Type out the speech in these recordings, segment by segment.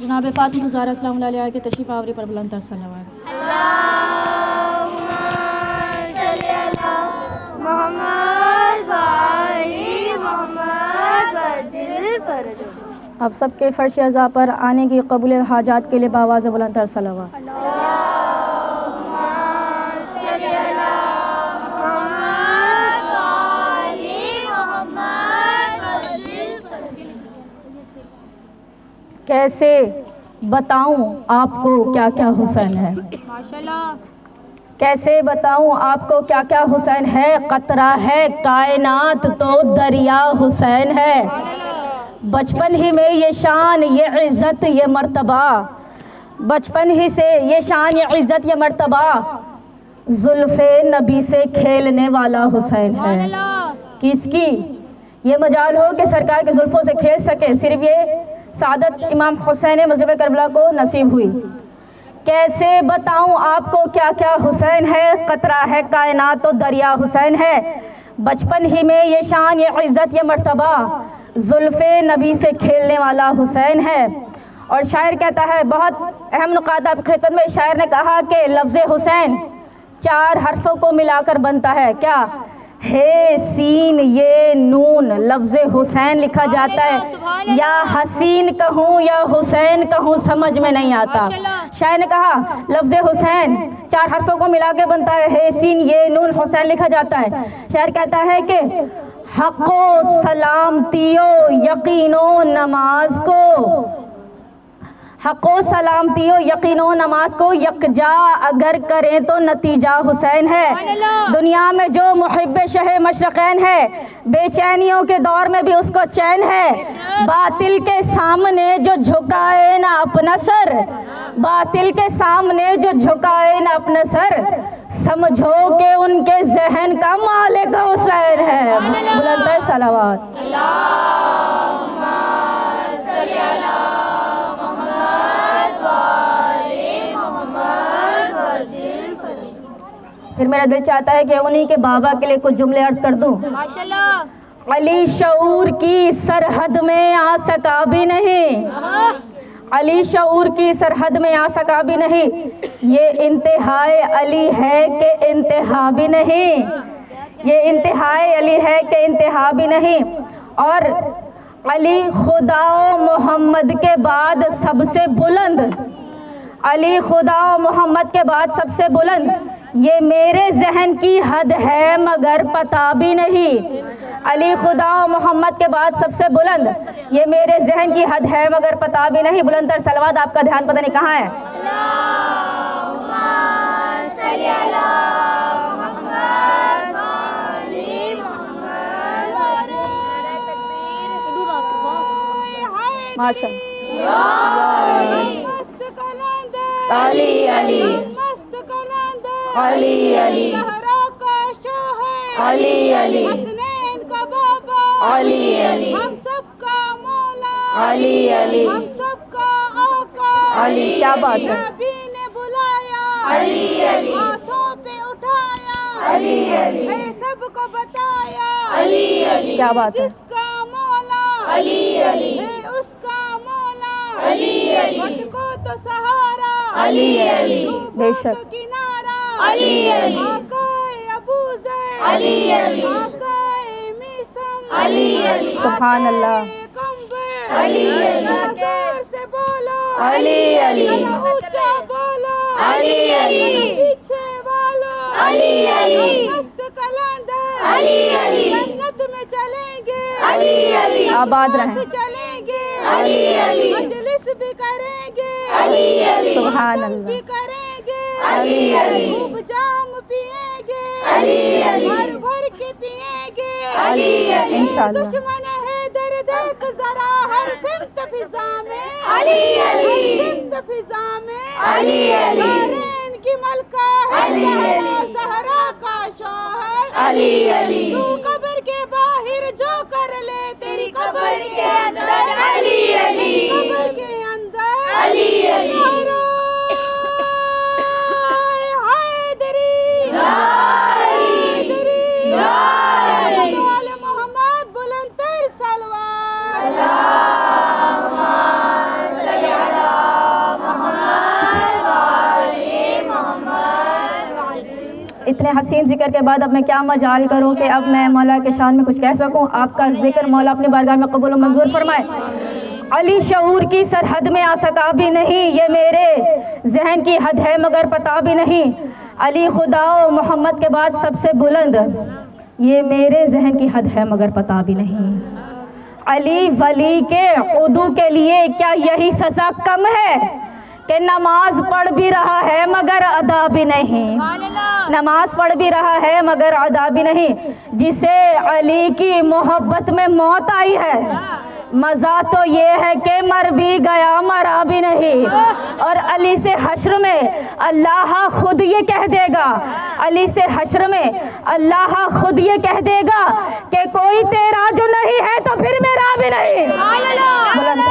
جناب فاطمہ زہرا السلام علیہ کے تشریف آوری پر بلند تر صلوات۔ آپ سب کے فرش اعضاء پر آنے کی قبول حاجات کے لیے بآواز بلند تر صلوات۔ کیسے بتاؤں آپ کو کیا کیا حسین ہے، کیسے بتاؤں آپ کو کیا کیا حسین ہے، قطرہ ہے کائنات تو دریا حسین ہے، بچپن ہی میں یہ شان یہ عزت یہ مرتبہ، بچپن ہی سے یہ شان یہ عزت یہ مرتبہ، زلف نبی سے کھیلنے والا حسین ہے۔ کس کی یہ مجال ہو کہ سرکار کے زلفوں سے کھیل سکے، صرف یہ سعادت امام حسین مظلوم کربلا کو نصیب ہوئی۔ کیسے بتاؤں آپ کو کیا کیا حسین ہے، قطرہ ہے کائنات تو دریا حسین ہے، بچپن ہی میں یہ شان یہ عزت یہ مرتبہ، زلف نبی سے کھیلنے والا حسین ہے۔ اور شاعر کہتا ہے، بہت اہم نکات آپ کی خدمت میں، شاعر نے کہا کہ لفظ حسین 4 حرفوں کو ملا کر بنتا ہے، کیا ہے سین یہ نون، لفظ حسین لکھا جاتا ہے، یا حسین کہوں یا حسین کہوں سمجھ میں نہیں آتا۔ شاعر نے کہا لفظ حسین 4 حرفوں کو ملا کے بنتا ہے، سین یہ نون حسین لکھا جاتا ہے۔ شاعر کہتا ہے کہ حق و سلامتی و یقین و نماز کو، حق و سلامتی و یقین و نماز کو یکجا اگر کریں تو نتیجہ حسین ہے۔ دنیا میں جو محب شہ مشرقین ہے، بے چینیوں کے دور میں بھی اس کو چین ہے، باطل کے سامنے جو جھکائے نہ اپنا سر، باطل کے سامنے جو جھکائے نہ اپنا سر، سمجھو کہ ان کے ذہن کا مالک حسین ہے۔ بلند تر صلوات۔ پھر میرا دل چاہتا ہے کہ انہی کے بابا کے لیے کچھ جملے عرض کر دوں۔ علی شعور کی سرحد میں آ سکا بھی نہیں، علی شعور کی سرحد میں آ سکا بھی نہیں، یہ انتہائے علی ہے کہ انتہا بھی نہیں، یہ انتہائے علی ہے کہ انتہا بھی نہیں۔ اور علی خدا و محمد کے بعد سب سے بلند، علی خدا و محمد کے بعد سب سے بلند، یہ میرے ذہن کی حد ہے مگر پتہ بھی نہیں، علی خدا و محمد کے بعد سب سے بلند، یہ میرے ذہن کی حد ہے مگر پتہ بھی نہیں۔ بلند تر صلوات۔ آپ کا دھیان پتہ نہیں کہاں ہے؟ ماشاء علی علی علی علی علی علی حسنین کا بابا علی علی ہم سب کا مولا علی علی ہم سب کا آقا علی۔ کیا بات ہے؟ نبی نے بلایا علی علی ہاتھوں پہ اٹھایا علی علی ہے سب کو بتایا علی علی۔ کیا بات ہے؟ جس کا مولا علی علی ہے اس کا مولا علی علی بٹ کو تو سہارا علی علی۔ بے شک کنارا علی علی آقا ابو ذر علی علی آقا میثم علی علی۔ سبحان اللہ۔ کمبر علی علی زور سے بولو علی علی اونچا بولو علی علی پیچھے والو علی علی مست قلندر علی علی جنت میں چلیں گے علی علی۔ آباد رہیں۔ چلیں گے علی علی مجلس بھی کریں گے علی علی۔ سبحان بھی اللہ۔ کریں گے علی علی خوب جام پیئیں گے علی علی بھر بھر کے پیئیں گے علی علی۔ انشاءاللہ۔ دشمن ہے در دیکھ ذرا ہر سمت فضا میں علی علی ہر سمت فضا میں علی علی بحرین کی ملکہ ہے علی زہرا علی زہرا کا شوہر علی علی۔ تو قبر کے باہر جو کر لے تیری قبر کے اندر علی علی قبر کے اندر علی علی۔ حیدری حیدری محمد حسین ذکر کے بعد اب میں کیا مجال کروں کہ اب میں مولا کے شان میں کچھ کہہ سکوں. آپ کا ذکر مولا اپنی بارگاہ میں قبول و منظور فرمائے. علی شعور کی سرحد میں آ سکا بھی نہیں, یہ میرے ذہن کی حد ہے مگر پتہ بھی نہیں. علی خدا و محمد کے بعد سب سے بلند, یہ میرے ذہن کی حد ہے مگر پتہ بھی نہیں. علی ولی کے عدو کے لیے کیا یہی سزا کم ہے کہ نماز پڑھ بھی رہا ہے مگر ادا بھی نہیں. نماز پڑھ بھی رہا ہے مگر ادا بھی نہیں. جسے علی کی محبت میں موت آئی ہے, مزہ تو یہ ہے کہ مر بھی گیا مرا بھی نہیں. اور علی سے حشر میں اللہ خود یہ کہہ دے گا, علی سے حشر میں اللہ خود یہ کہہ دے گا کہ کوئی تیرا جو نہیں ہے تو پھر میرا بھی نہیں. بلند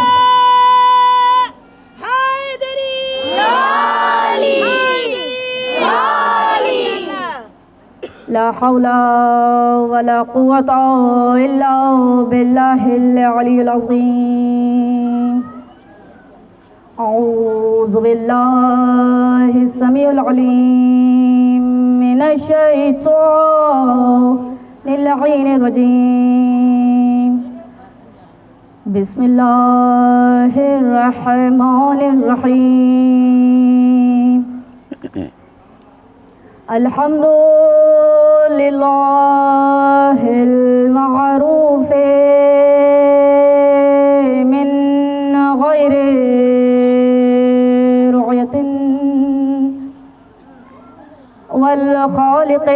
لا حول ولا قوة إلا بالله العلي العظيم. أعوذ بالله السميع العليم من الشيطان اللعين الرجيم. بسم الله الرحمن الرحيم. الحمد لله المعروف من غير رعية, والخالق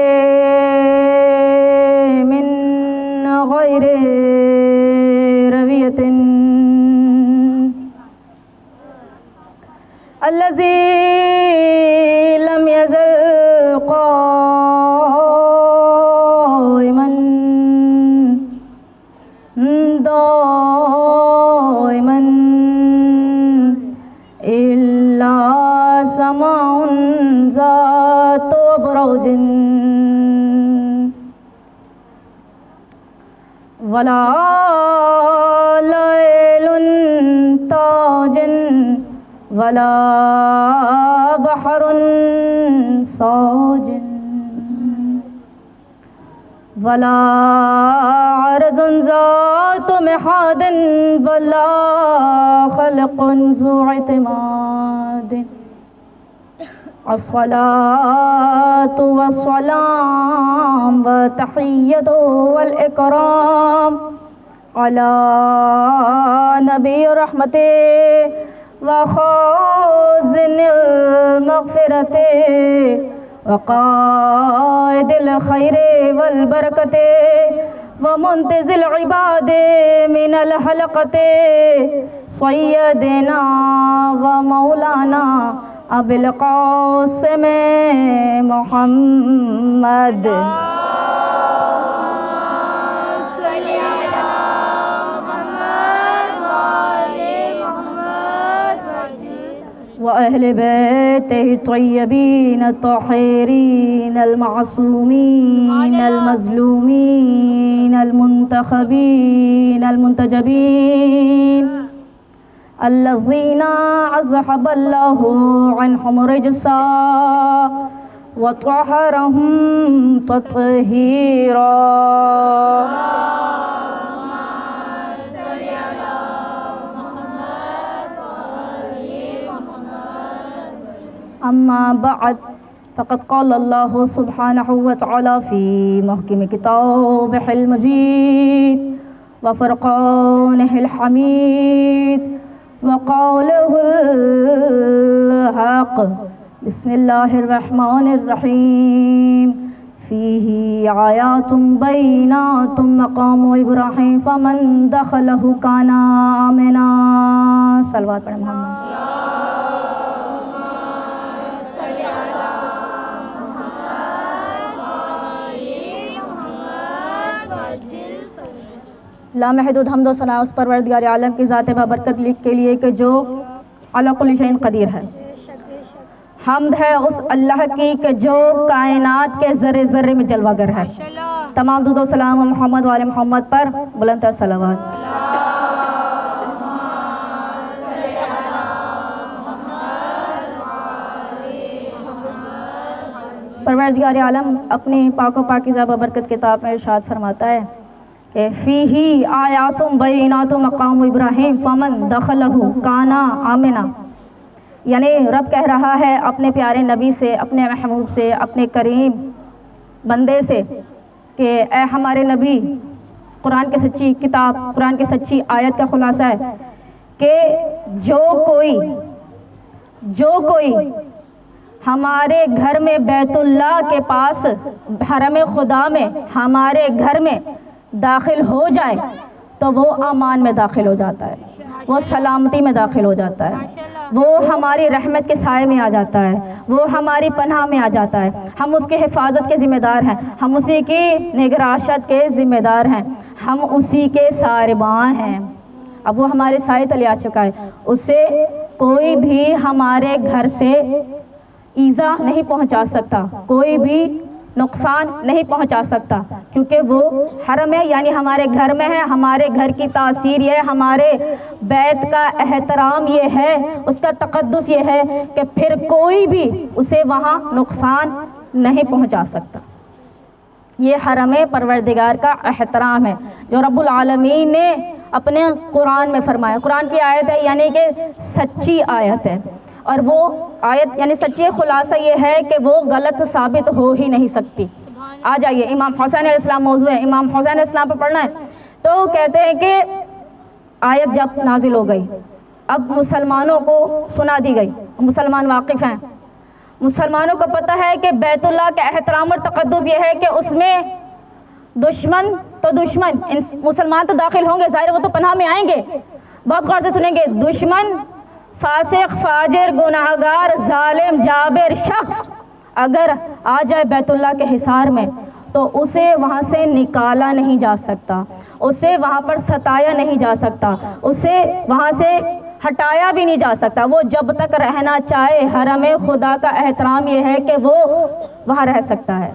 من غير روية, الذي لم يزل قائما دائما إلا سماع ذات بروج, ولا ليل تاج, ولا بحر صاج, ولا عرض ذات محاد, ولا خلق ذو اعتماد. الصلاة والسلام والتحية والإكرام على نبي الرحمة وخازن المغفرة وقائد الخير والبركة ومنتز العباد من الحلقة سيدنا ومولانا ابو القاسم محمد. وأهل بيته الطيبين الطاهرين المعصومين المظلومين المنتخبين المنتجبين الذين أذهب الله عنهم رجسا وطهرهم تطهيرا. أما بعد فقد قال الله سبحانه وتعالى في محكم كتابه المجيد وفرقانه الحميد وقوله الحق. بسم الله الرحمن الرحيم. فيه آيات بينات مقام إبراهيم فمن دخله كان آمنا. صلوات پڑھیں محمد. لامحدود حمد و ثنا اس پروردگار عالم کی ذات بابرکت لکھ کے لیے کہ جو علی کل شیء قدیر ہے. حمد ہے اس اللہ کی کہ جو کائنات کے ذرے ذرے میں جلوہ گر ہے. تمام درود و سلام محمد و آل محمد پر بلند تر صلوات. پروردگار عالم اپنی پاک و پاکیزہ ببرکت کتاب میں ارشاد فرماتا ہے کہ فیہی آیات بینات مقام ابراہیم فمن دخلہ کانا آمنا، یعنی رب کہہ رہا ہے اپنے پیارے نبی سے، اپنے محبوب سے، اپنے کریم بندے سے کہ اے ہمارے نبی، قرآن کی سچی کتاب، قرآن کی سچی آیت کا خلاصہ ہے کہ جو کوئی ہمارے گھر میں بیت اللہ کے پاس حرم خدا میں ہمارے گھر میں داخل ہو جائے تو وہ امان میں داخل ہو جاتا ہے، وہ سلامتی میں داخل ہو جاتا ہے، وہ ہماری رحمت کے سائے میں آ جاتا ہے، وہ ہماری پناہ میں آ جاتا ہے، ہم اس کی حفاظت کے ذمہ دار ہیں، ہم اسی کی نگراشت کے ذمہ دار ہیں، ہم اسی کے سارباں ہیں۔ اب وہ ہمارے سائے تلے آ چکا ہے، اسے کوئی بھی ہمارے گھر سے ایذا نہیں پہنچا سکتا، کوئی بھی نقصان نہیں پہنچا سکتا، کیونکہ وہ حرم ہے، یعنی ہمارے گھر میں ہے۔ ہمارے گھر کی تاثیر یہ ہے، ہمارے بیت کا احترام یہ ہے، اس کا تقدس یہ ہے کہ پھر کوئی بھی اسے وہاں نقصان نہیں پہنچا سکتا۔ یہ حرم پروردگار کا احترام ہے جو رب العالمین نے اپنے قرآن میں فرمایا۔ قرآن کی آیت ہے، یعنی کہ سچی آیت ہے، اور وہ آیت یعنی سچی خلاصہ یہ ہے کہ وہ غلط ثابت ہو ہی نہیں سکتی۔ آ جائیے، امام حسین علیہ السلام موضوع ہے، امام حسین علیہ السلام پہ پڑھنا ہے تو کہتے ہیں کہ آیت جب نازل ہو گئی، اب مسلمانوں کو سنا دی گئی، مسلمان واقف ہیں، مسلمانوں کو پتہ ہے کہ بیت اللہ کا احترام اور تقدس یہ ہے کہ اس میں دشمن تو دشمن، مسلمان تو داخل ہوں گے، ظاہر وہ تو پناہ میں آئیں گے، بہت غور سے سنیں گے، دشمن، فاسق، فاجر، گناہگار، ظالم، جابر شخص اگر آ جائے بیت اللہ کے حصار میں تو اسے وہاں سے نکالا نہیں جا سکتا، اسے وہاں پر ستایا نہیں جا سکتا، اسے وہاں سے ہٹایا بھی نہیں جا سکتا۔ وہ جب تک رہنا چاہے، حرم خدا کا احترام یہ ہے کہ وہ وہاں رہ سکتا ہے۔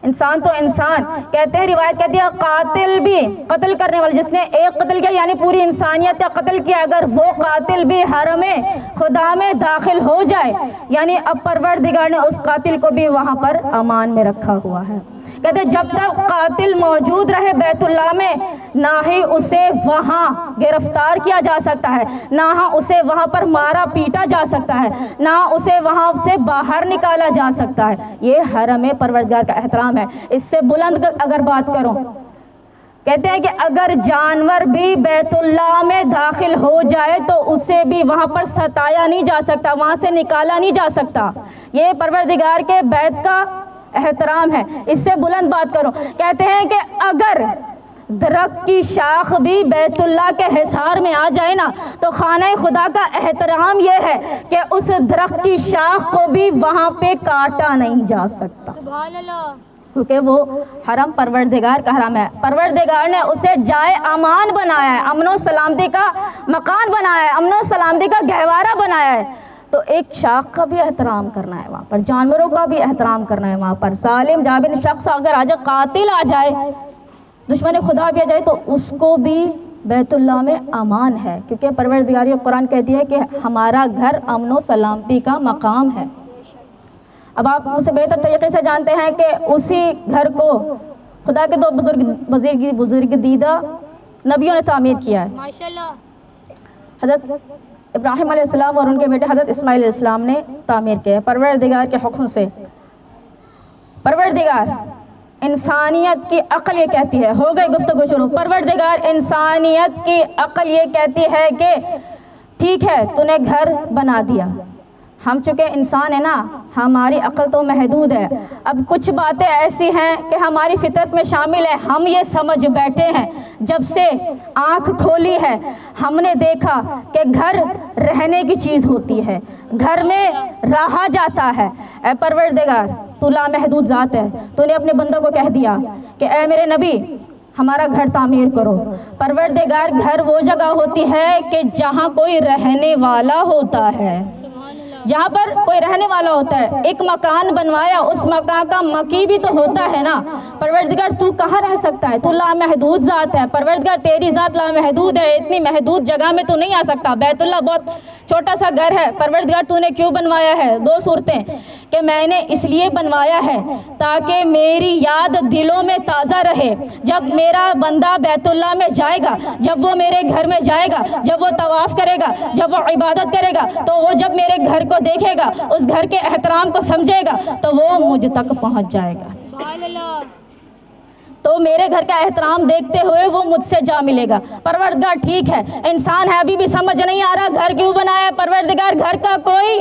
انسان تو انسان، کہتے ہیں، روایت کہتی ہے قاتل بھی، قتل کرنے والا جس نے ایک قتل کیا یعنی پوری انسانیت کا قتل کیا، اگر وہ قاتل بھی حرم خدا میں داخل ہو جائے یعنی اب پروردگار نے اس قاتل کو بھی وہاں پر امان میں رکھا ہوا ہے۔ کہتے ہیں جب تک قاتل موجود رہے بیت اللہ میں، نہ ہی اسے وہاں گرفتار کیا جا سکتا ہے، نہ اسے وہاں پر مارا پیٹا جا سکتا ہے، نہ اسے وہاں سے باہر نکالا جا سکتا ہے۔ یہ حرم پروردگار کا احترام ہے۔ اس سے بلند اگر بات کروں، کہتے ہیں کہ اگر جانور بھی بیت اللہ میں داخل ہو جائے تو اسے بھی وہاں پر ستایا نہیں جا سکتا، وہاں سے نکالا نہیں جا سکتا۔ یہ پروردگار کے بیت کا احترام ہے۔ اس سے بلند بات کرو، کہتے ہیں کہ اگر درخت کی شاخ بھی بیت اللہ کے حصار میں آ جائے نا تو خانہ خدا کا احترام یہ ہے کہ اس درخت کی شاخ کو بھی وہاں پہ کاٹا نہیں جا سکتا، سبحان اللہ، کیونکہ وہ حرم پروردگار کا حرم ہے۔ پروردگار نے اسے جائے امان بنایا ہے، امن و سلامتی کا مکان بنایا ہے، امن و سلامتی کا گہوارہ بنایا ہے، تو ایک شاخ کا بھی احترام کرنا ہے وہاں پر، جانوروں کا بھی احترام کرنا ہے وہاں پر۔ ظالم جابر شخص اگر آ جائے، قاتل آ جائے، دشمن خدا بھی آ جائے تو اس کو بھی بیت اللہ میں امان ہے، کیونکہ پروردگار قرآن کہتی ہے کہ ہمارا گھر امن و سلامتی کا مقام ہے۔ اب آپ اسے بہتر طریقے سے جانتے ہیں کہ اسی گھر کو خدا کے دو بزرگ دیدہ نبیوں نے تعمیر کیا ہے۔ ماشاءاللہ، حضرت ابراہیم علیہ السلام اور ان کے بیٹے حضرت اسماعیل علیہ السلام نے تعمیر کیا ہے پروردگار کے حکم سے۔ پروردگار انسانیت کی عقل یہ کہتی ہے، ہو گئی گفتگو شروع، پروردگار انسانیت کی عقل یہ کہتی ہے کہ ٹھیک ہے تو نے گھر بنا دیا، ہم چونکہ انسان ہیں نا، ہماری عقل تو محدود ہے، اب کچھ باتیں ایسی ہیں کہ ہماری فطرت میں شامل ہے، ہم یہ سمجھ بیٹھے ہیں، جب سے آنکھ کھولی ہے ہم نے دیکھا کہ گھر رہنے کی چیز ہوتی ہے، گھر میں رہا جاتا ہے۔ اے پروردگار تو لامحدود ذات ہے، تو نے اپنے بندوں کو کہہ دیا کہ اے میرے نبی ہمارا گھر تعمیر کرو۔ پروردگار گھر وہ جگہ ہوتی ہے کہ جہاں کوئی رہنے والا ہوتا ہے، جہاں پر کوئی رہنے والا ہوتا ہے۔ ایک مکان بنوایا، اس مکان کا مکی بھی تو ہوتا ہے نا۔ پروردگار تو کہاں رہ سکتا ہے؟ تو لامحدود ذات ہے، پروردگار تیری ذات لامحدود ہے، اتنی محدود جگہ میں تو نہیں آ سکتا۔ بیت اللہ بہت چھوٹا سا گھر ہے، پروردگار تو نے کیوں بنوایا ہے؟ دو صورتیں کہ میں نے اس لیے بنوایا ہے تاکہ میری یاد دلوں میں تازہ رہے، جب میرا بندہ بیت اللہ میں جائے گا، جب وہ میرے گھر میں جائے گا، جب وہ طواف کرے گا، جب وہ عبادت کرے گا، تو وہ جب میرے گھر کو دیکھے گا، اس گھر کے احترام کو سمجھے گا تو وہ مجھ تک پہنچ جائے گا، تو میرے گھر کا احترام دیکھتے ہوئے وہ مجھ سے جا ملے گا۔ پروردگار ٹھیک ہے انسان ہے، ابھی بھی سمجھ نہیں آ رہا گھر کیوں بنایا ہے پروردگار؟ گھر کا کوئی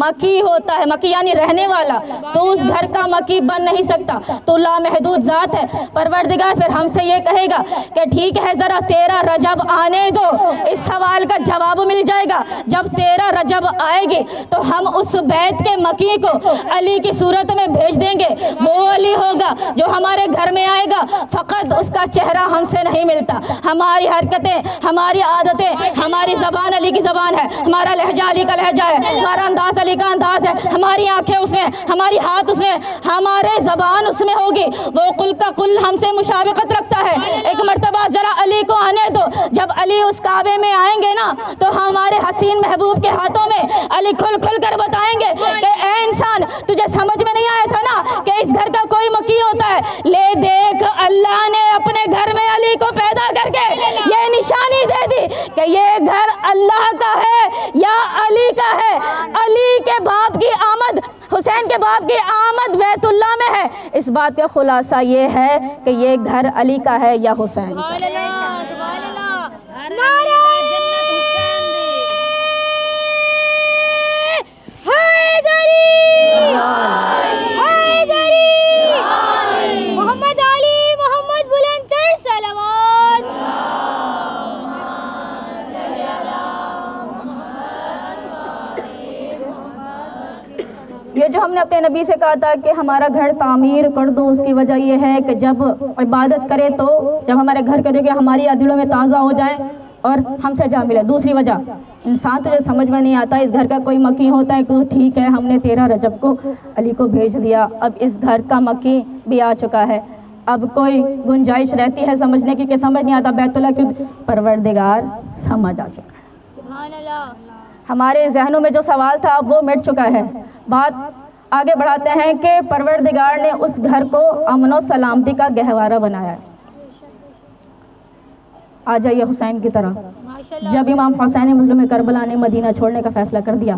مکی ہوتا ہے، مکی یعنی رہنے والا، تو اس گھر کا مکی بن نہیں سکتا، تو لامحدود ذات ہے پروردگار۔ پھر ہم سے یہ کہے گا کہ ٹھیک ہے ذرا 13 رجب آنے دو، اس سوال کا جواب مل جائے گا۔ جب 13 رجب آئے گی تو ہم اس بیت کے مکی کو علی کی صورت میں بھیج دیں گے، وہ علی ہوگا جو ہمارے گھر میں آئے گا، فقط اس کا چہرہ ہم سے نہیں ملتا، ہماری حرکتیں، ہماری عادتیں، ہماری زبان علی کی زبان ہے، ہمارا لہجہ علی کا لہجہ ہے، ہمارا انداز علی کا انداز ہے، ہماری آنکھیں اس میں، ہماری ہاتھ اس میں، ہمارے زبان اس میں ہوگی، وہ قل کا قل ہم سے مشابقت رکھتا ہے۔ ایک مرتبہ ذرا علی کو آنے دو، جب علی اس کعبے میں آئیں گے نا تو ہمارے حسین محبوب کے ہاتھوں میں علی کھل کھل کر بتائیں گے کہ اے انسان تجھے سمجھ میں نہیں آیا تھا نا کہ اس گھر کا کوئی مکی ہوتا ہے، لے دیکھ اللہ نے اپنے گھر میں علی کو پیدا کر کے یہ نشانی دے دی کہ یہ گھر اللہ کا ہے یا علی کا ہے۔ علی کے باپ کی آمد، حسین کے باپ کی آمد بیت اللہ میں ہے، اس بات کا خلاصہ یہ ہے کہ یہ گھر علی کا ہے یا حسین کا ہے۔ یہ جو ہم نے اپنے نبی سے کہا تھا کہ ہمارا گھر تعمیر کر دو، اس کی وجہ یہ ہے کہ جب عبادت کرے تو جب ہمارے گھر کے دیکھے ہماری دلوں میں تازہ ہو جائے اور ہم سے جا ملے۔ دوسری وجہ انسان تجھے سمجھ میں نہیں آتا، اس گھر کا کوئی مکی ہوتا ہے کہ ٹھیک ہے ہم نے 13 رجب کو علی کو بھیج دیا، اب اس گھر کا مکی بھی آ چکا ہے، اب کوئی گنجائش رہتی ہے سمجھنے کی کہ سمجھ نہیں آتا بیت اللہ کیوں؟ پروردگار سمجھ آ چکا ہے، سبحان اللہ۔ ہمارے ذہنوں میں جو سوال تھا اب وہ مٹ چکا ہے۔ بات آگے بڑھاتے ہیں کہ پروردگار نے اس گھر کو امن و سلامتی کا گہوارہ بنایا ہے۔ آ جائیے حسین کی طرح، جب امام حسین مظلوم کربلا نے مدینہ چھوڑنے کا فیصلہ کر دیا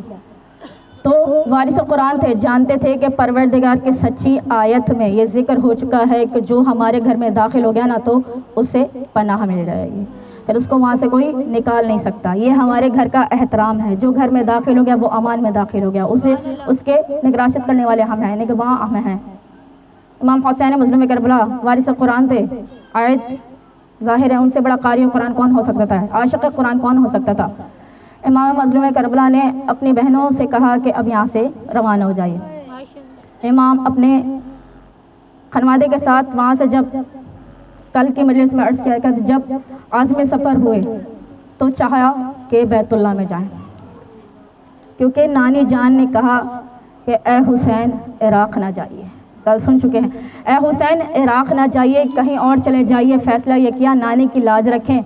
تو وارث قرآن تھے، جانتے تھے کہ پروردگار کی سچی آیت میں یہ ذکر ہو چکا ہے کہ جو ہمارے گھر میں داخل ہو گیا نا تو اسے پناہ مل جائے گی، پھر اس کو وہاں سے کوئی نکال نہیں سکتا۔ یہ ہمارے گھر کا احترام ہے، جو گھر میں داخل ہو گیا وہ امان میں داخل ہو گیا، اسے اس کے نگراشت کرنے والے ہم ہیں، نگہباں ہم ہیں۔ امام حسین مظلوم کربلا وارث قرآن تھے، آیت ظاہر ہے ان سے بڑا قاری قرآن کون ہو سکتا تھا، عاشق قرآن کون ہو سکتا تھا۔ امام مظلوم کربلا نے اپنی بہنوں سے کہا کہ اب یہاں سے روانہ ہو جائیے۔ امام اپنے خانوادے کے ساتھ وہاں سے جب کل کی مجلس میں عرض کیا کہ جب عازم سفر ہوئے تو چاہا کہ بیت اللہ میں جائیں، کیونکہ نانی جان نے کہا کہ اے حسین عراق نہ جائیے، کل سن چکے ہیں، اے حسین عراق نہ جائیے، کہیں اور چلے جائیے۔ فیصلہ یہ کیا نانی کی لاج رکھیں،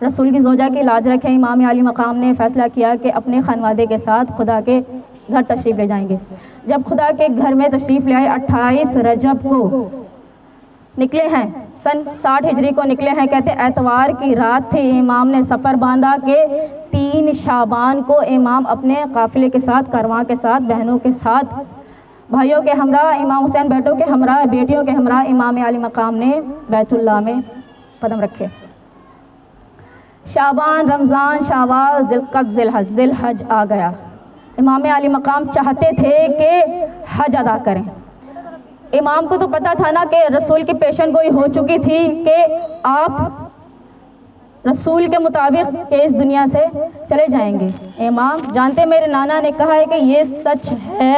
رسول کی زوجہ کی لاج رکھیں۔ امام علی مقام نے فیصلہ کیا کہ اپنے خانوادے کے ساتھ خدا کے گھر تشریف لے جائیں گے۔ جب خدا کے گھر میں تشریف لے آئے 28 رجب کو نکلے ہیں، سن 60 ہجری کو نکلے ہیں، کہتے اتوار کی رات تھی، امام نے سفر باندھا کہ 3 شعبان کو امام اپنے قافلے کے ساتھ، کارواں کے ساتھ، بہنوں کے ساتھ، بھائیوں کے ہمراہ، امام حسین بیٹوں کے ہمراہ، بیٹیوں کے ہمراہ امام علی مقام نے بیت اللہ میں قدم رکھے۔ شعبان، رمضان، شوال، ذوالقعدہ، ذی الحج آ گیا۔ امام علی مقام چاہتے تھے کہ حج ادا کریں۔ امام کو تو پتا تھا نا کہ رسول کی پیشن گوئی ہو چکی تھی کہ آپ رسول کے مطابق کہ اس دنیا سے چلے جائیں گے۔ امام جانتے میرے نانا نے کہا ہے کہ یہ سچ ہے،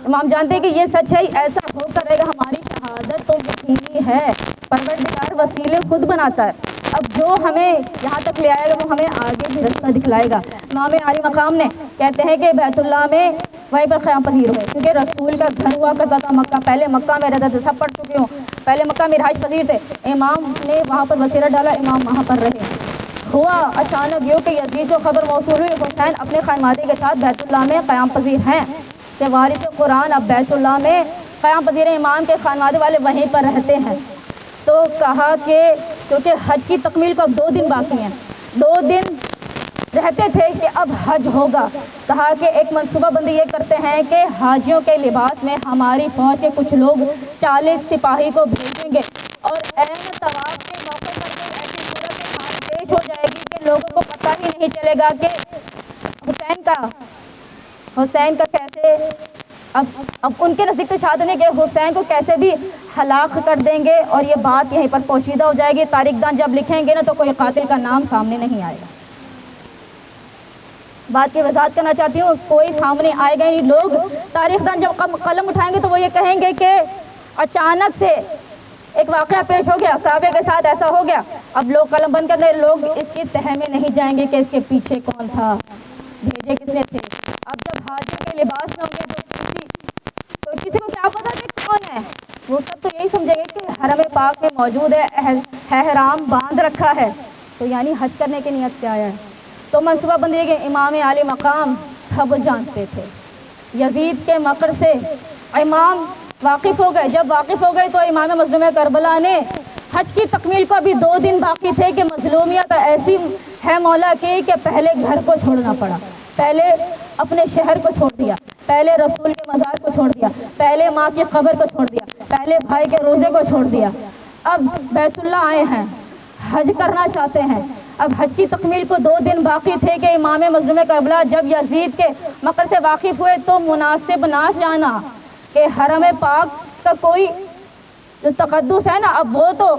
امام جانتے کہ یہ سچ ہے، ایسا ہو کر رہے گا، ہماری شہادت تو یقینی ہے، پروردگار وسیلے خود بناتا ہے، اب جو ہمیں یہاں تک لے آئے گا وہ ہمیں آگے بھی رستہ دکھلائے گا۔ امام علی مقام نے کہتے ہیں کہ بیت اللہ میں وہیں پر قیام پذیر ہوئے، کیونکہ رسول کا گھر ہوا کرتا تھا مکہ، پہلے مکہ میں رہتا تھا، سب پڑھ چکے ہوں، پہلے مکہ میں رہائش پذیر تھے، امام نے وہاں پر بسیرہ ڈالا، امام وہاں پر رہے۔ ہوا اچانک یوں کہ یزید کو خبر موصول ہوئی حسین اپنے خانوادے کے ساتھ بیت اللہ میں قیام پذیر ہیں، کہ وارث قرآن اب بیت اللہ میں قیام پذیر امام کے خانوادے والے وہیں پر رہتے ہیں۔ تو کہا کہ کیونکہ حج کی تکمیل کو اب 2 دن باقی ہیں، 2 دن رہتے تھے کہ اب حج ہوگا، کہا کہ ایک منصوبہ بندی یہ کرتے ہیں کہ حاجیوں کے لباس میں ہماری فوج کے کچھ لوگ 40 سپاہی کو بھیجیں گے اور عین طواف کے موقع پر کوئی ایسی صورت حال پیش ہو جائے گی کہ لوگوں کو پتہ ہی نہیں چلے گا کہ حسین کا کیسے اب ان کے نزدیک تو شاید نہیں کہ حسین کو کیسے بھی ہلاک کر دیں گے، اور یہ بات یہیں پر پوشیدہ ہو جائے گی۔ تاریخ دان جب لکھیں گے نا تو کوئی قاتل کا نام سامنے نہیں آئے گا۔ بات کی وضاحت کرنا چاہتی ہوں، کوئی سامنے آئے گا نہیں۔ لوگ تاریخ دان جب قلم اٹھائیں گے تو وہ یہ کہیں گے کہ اچانک سے ایک واقعہ پیش ہو گیا، کعبے کے ساتھ ایسا ہو گیا۔ اب لوگ قلم بند کر دیں، لوگ اس کی تہہ میں نہیں جائیں گے کہ اس کے پیچھے کون تھا، بھیجے کس نے تھے۔ اب جب حاجی کے لباس میں ہوں گے تو کسی کو کیا پتا کہ کون ہے، وہ سب تو یہی سمجھیں گے کہ حرم پاک میں موجود ہے، احرام باندھ رکھا ہے، تو یعنی حج کرنے کی نیت سے آیا ہے۔ تو منصوبہ بندی کہ امام عالی مقام سب جانتے تھے، یزید کے مکر سے امام واقف ہو گئے۔ جب واقف ہو گئے تو امام مظلوم کربلا نے حج کی تکمیل کو ابھی 2 دن باقی تھے کہ مظلومیت ایسی ہے مولا کی کہ پہلے گھر کو چھوڑنا پڑا، پہلے اپنے شہر کو چھوڑ دیا، پہلے رسول کے مزار کو چھوڑ دیا، پہلے ماں کی قبر کو چھوڑ دیا، پہلے بھائی کے روزے کو چھوڑ دیا۔ اب بیت اللہ آئے ہیں، حج کرنا چاہتے ہیں۔ اب حج کی تکمیل کو 2 دن باقی تھے کہ امام مظلوم کربلا جب یزید کے مکر سے واقف ہوئے تو مناسب نہ جانا کہ حرم پاک کا کوئی جو تقدس ہے نا، اب وہ تو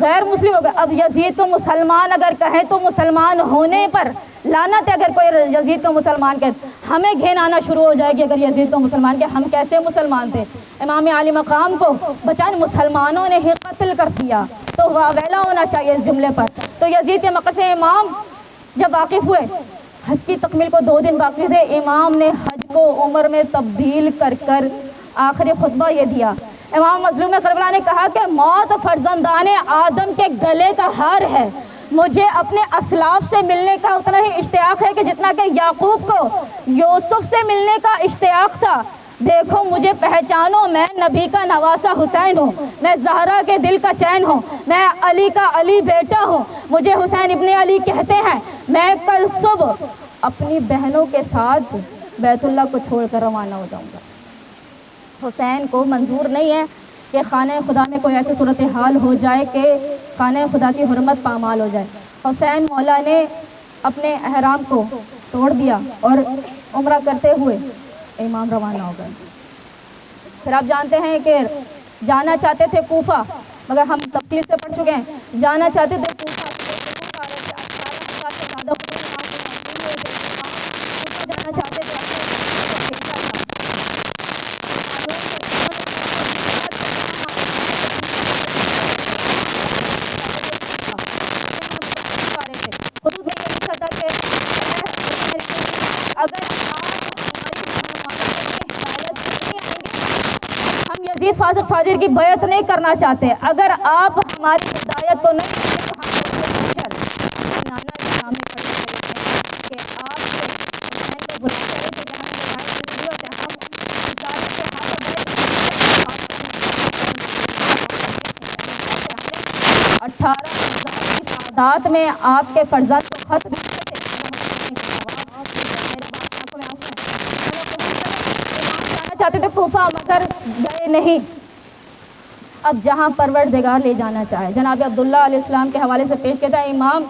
غیر مسلم ہو گئے۔ اب یزید کو مسلمان اگر کہیں تو مسلمان ہونے پر لعنت ہے۔ اگر کوئی یزید کو مسلمان کہے ہمیں گھن آنا شروع ہو جائے گی، اگر یزید کو مسلمان کہے ہم کیسے مسلمان تھے، امام عالی مقام کو بچائیں مسلمانوں نے ہی قتل کر دیا، تو واویلا ہونا چاہیے اس جملے پر۔ تو یزید کے مکر سے امام جب واقف ہوئے، حج کی تکمیل کو 2 دن باقی تھے، امام نے حج کو عمر میں تبدیل کر آخری خطبہ یہ دیا۔ امام مظلوم کربلا نے کہا کہ موت فرزندان آدم کے گلے کا ہار ہے، مجھے اپنے اسلاف سے ملنے کا اتنا ہی اشتیاق ہے کہ جتنا کہ یعقوب کو یوسف سے ملنے کا اشتیاق تھا۔ دیکھو مجھے پہچانو، میں نبی کا نواسا حسین ہوں، میں زہرا کے دل کا چین ہوں، میں علی کا علی بیٹا ہوں، مجھے حسین ابن علی کہتے ہیں۔ میں کل صبح اپنی بہنوں کے ساتھ بیت اللہ کو چھوڑ کر روانہ ہو جاؤں گا۔ حسین کو منظور نہیں ہے کہ خانہ خدا میں کوئی ایسی صورتحال ہو جائے کہ خانہ خدا کی حرمت پامال ہو جائے۔ حسین مولا نے اپنے احرام کو توڑ دیا اور عمرہ کرتے ہوئے امام روانہ ہو گئے۔ پھر آپ جانتے ہیں کہ جانا چاہتے تھے کوفہ، مگر ہم تفصیل سے پڑھ چکے ہیں، جانا چاہتے تھے کوفہ، جانا چاہتے تھے حدود میں یہ لکھا تھا کہ اگر ہم یزید فاسق فاجر کی بیعت نہیں کرنا چاہتے، اگر آپ ہماری ہدایت کو نہیں کرتے تو ہم نانا کے سامنے کھڑے ہوتے کہ آپ حسین کو بلاتے ہیں کہ جہاں ہم 18,000 کی تعداد میں آپ کے فرزند کو خط چاہتے تھے کوفہ، مگر گئے نہیں۔ اب جہاں پروردگار لے جانا چاہے، جناب عبداللہ علیہ السلام کے حوالے سے پیش کہتا ہے، امام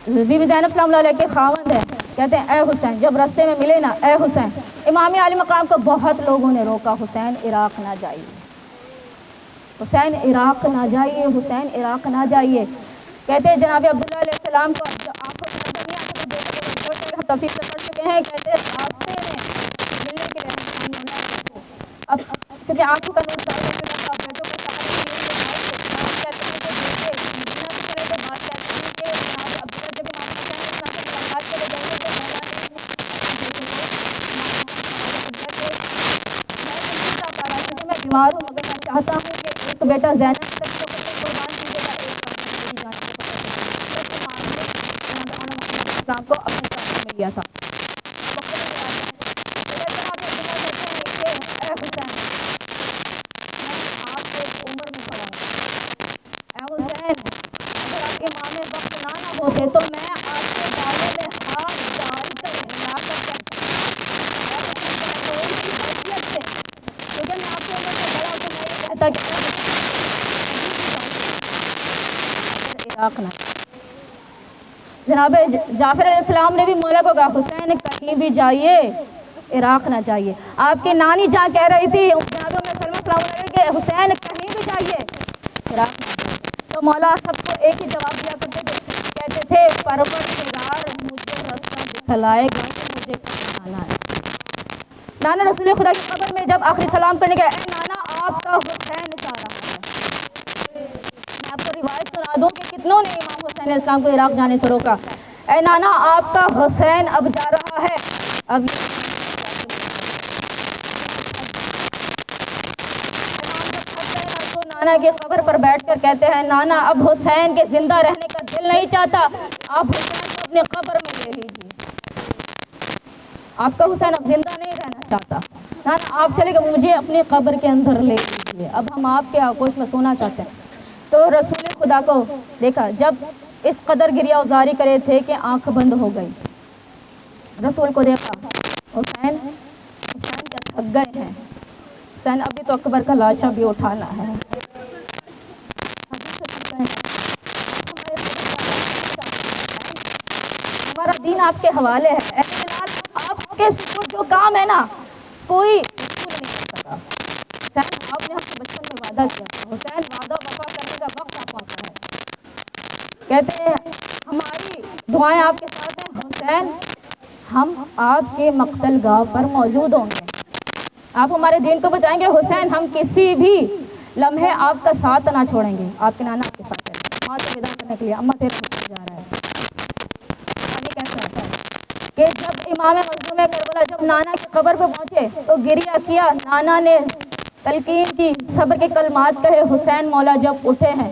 بی بی زینب سلام اللہ علیہ کے خاوند ہے، کہتے ہیں اے حسین، جب راستے میں ملے نا اے حسین، امام عالی مقام کو بہت لوگوں نے روکا، حسین عراق نہ جائیے، حسین عراق نہ جائیے، حسین عراق نہ جائیے۔ کہتے ہیں جناب عبداللہ علیہ السلام کو آنکھوں سے نظر نہیں آتا، تو تفصیل سے پڑھ چکے ہیں، کہتے ہیں راستے میں ملنے کے لیے اب کیونکہ آنکھوں کا نور بیٹوں کے سہارے میں بیمار ہوں، مگر میں چاہتا ہوں کہ ایک بیٹا زینب تک قربان کیجیے گا، السلام کو اپنے ساتھ میں لیا تھا. اے حسین آپ کو عمر میں پڑا اے حسین اگر آپ امام وقت نہ ہوتے تو میں آپ کے بالوں میں ہاتھ ڈال کر ہلا کر حیثیت سے کیونکہ میں آپ کو عمر سے بڑا تو میں یہ کہتا کہ عراق نہ. جناب جعفر علیہ السلام نے بھی مولا کو کہا حسین کہیں بھی جائیے عراق نہ جائیے. آپ کی نانی جہاں کہہ رہی تھی جناب ام سلمہ السلام علیہ کہ حسین کہیں بھی جائیے عراق نہ جائیے. تو مولا سب کو ایک ہی جواب دیا کرتے تھے, کہتے تھے پروردگار مجھے راستہ دکھلائے گا کہ مجھے کہاں جانا ہے. نانا رسول خدا کی قبر میں جب آخری سلام کرنے گئے, اے نانا آپ کا حسین جا رہا ہے. میں آپ کو روایت سنا دوں کہ کتنوں نے امام حسین علیہ السلام کو عراق جانے سے روکا. اے نانا آپ کا حسین اب جا رہا ہے. اب تو نانا کی قبر پر بیٹھ کر کہتے ہیں نانا اب حسین کے زندہ رہنے کا دل نہیں چاہتا, آپ حسین کو اپنے قبر میں لے لیجیے. آپ کا حسین اب زندہ نہیں رہنا چاہتا. نانا آپ چلے گئے, مجھے اپنی قبر کے اندر لے لیجیے, اب ہم آپ کے آغوش میں سونا چاہتے ہیں. تو رسول خدا کو دیکھا جب اس قدر گریہ ازاری کرے تھے کہ آنکھ بند ہو گئی. رسول کو دیکھا حسین کیا تھک گئے ہیں, حسین ابھی تو اکبر کا لاشا بھی اٹھانا ہے. ہمارا دین آپ کے حوالے ہے. آپ کے جو کام ہے نا کوئی اسکول نہیں کر سکا. حسین آپ نے ہم سے بچپن میں وعدہ کیا تھا, حسین وعدہ وفا کرنے کا وقت آپ پہنچا ہے. کہتے ہیں ہماری دعائیں آپ کے ساتھ ہیں حسین, ہم آپ کے مقتل گاہ پر موجود ہوں گے, آپ ہمارے دین کو بچائیں گے. حسین ہم کسی بھی لمحے آپ کا ساتھ نہ چھوڑیں گے. آپ کے نانا آپ کے ساتھ ہے, ماں سے ودا کرنے کے لیے اماں تیرا حسین جا رہا ہے. کیسا ہوتا ہے کہ جب امام مظلوم کربلا جب نانا کی قبر پر پہنچے تو گریہ کیا, نانا نے تلقین کی, صبر کے کلمات کہے. حسین مولا جب اٹھے ہیں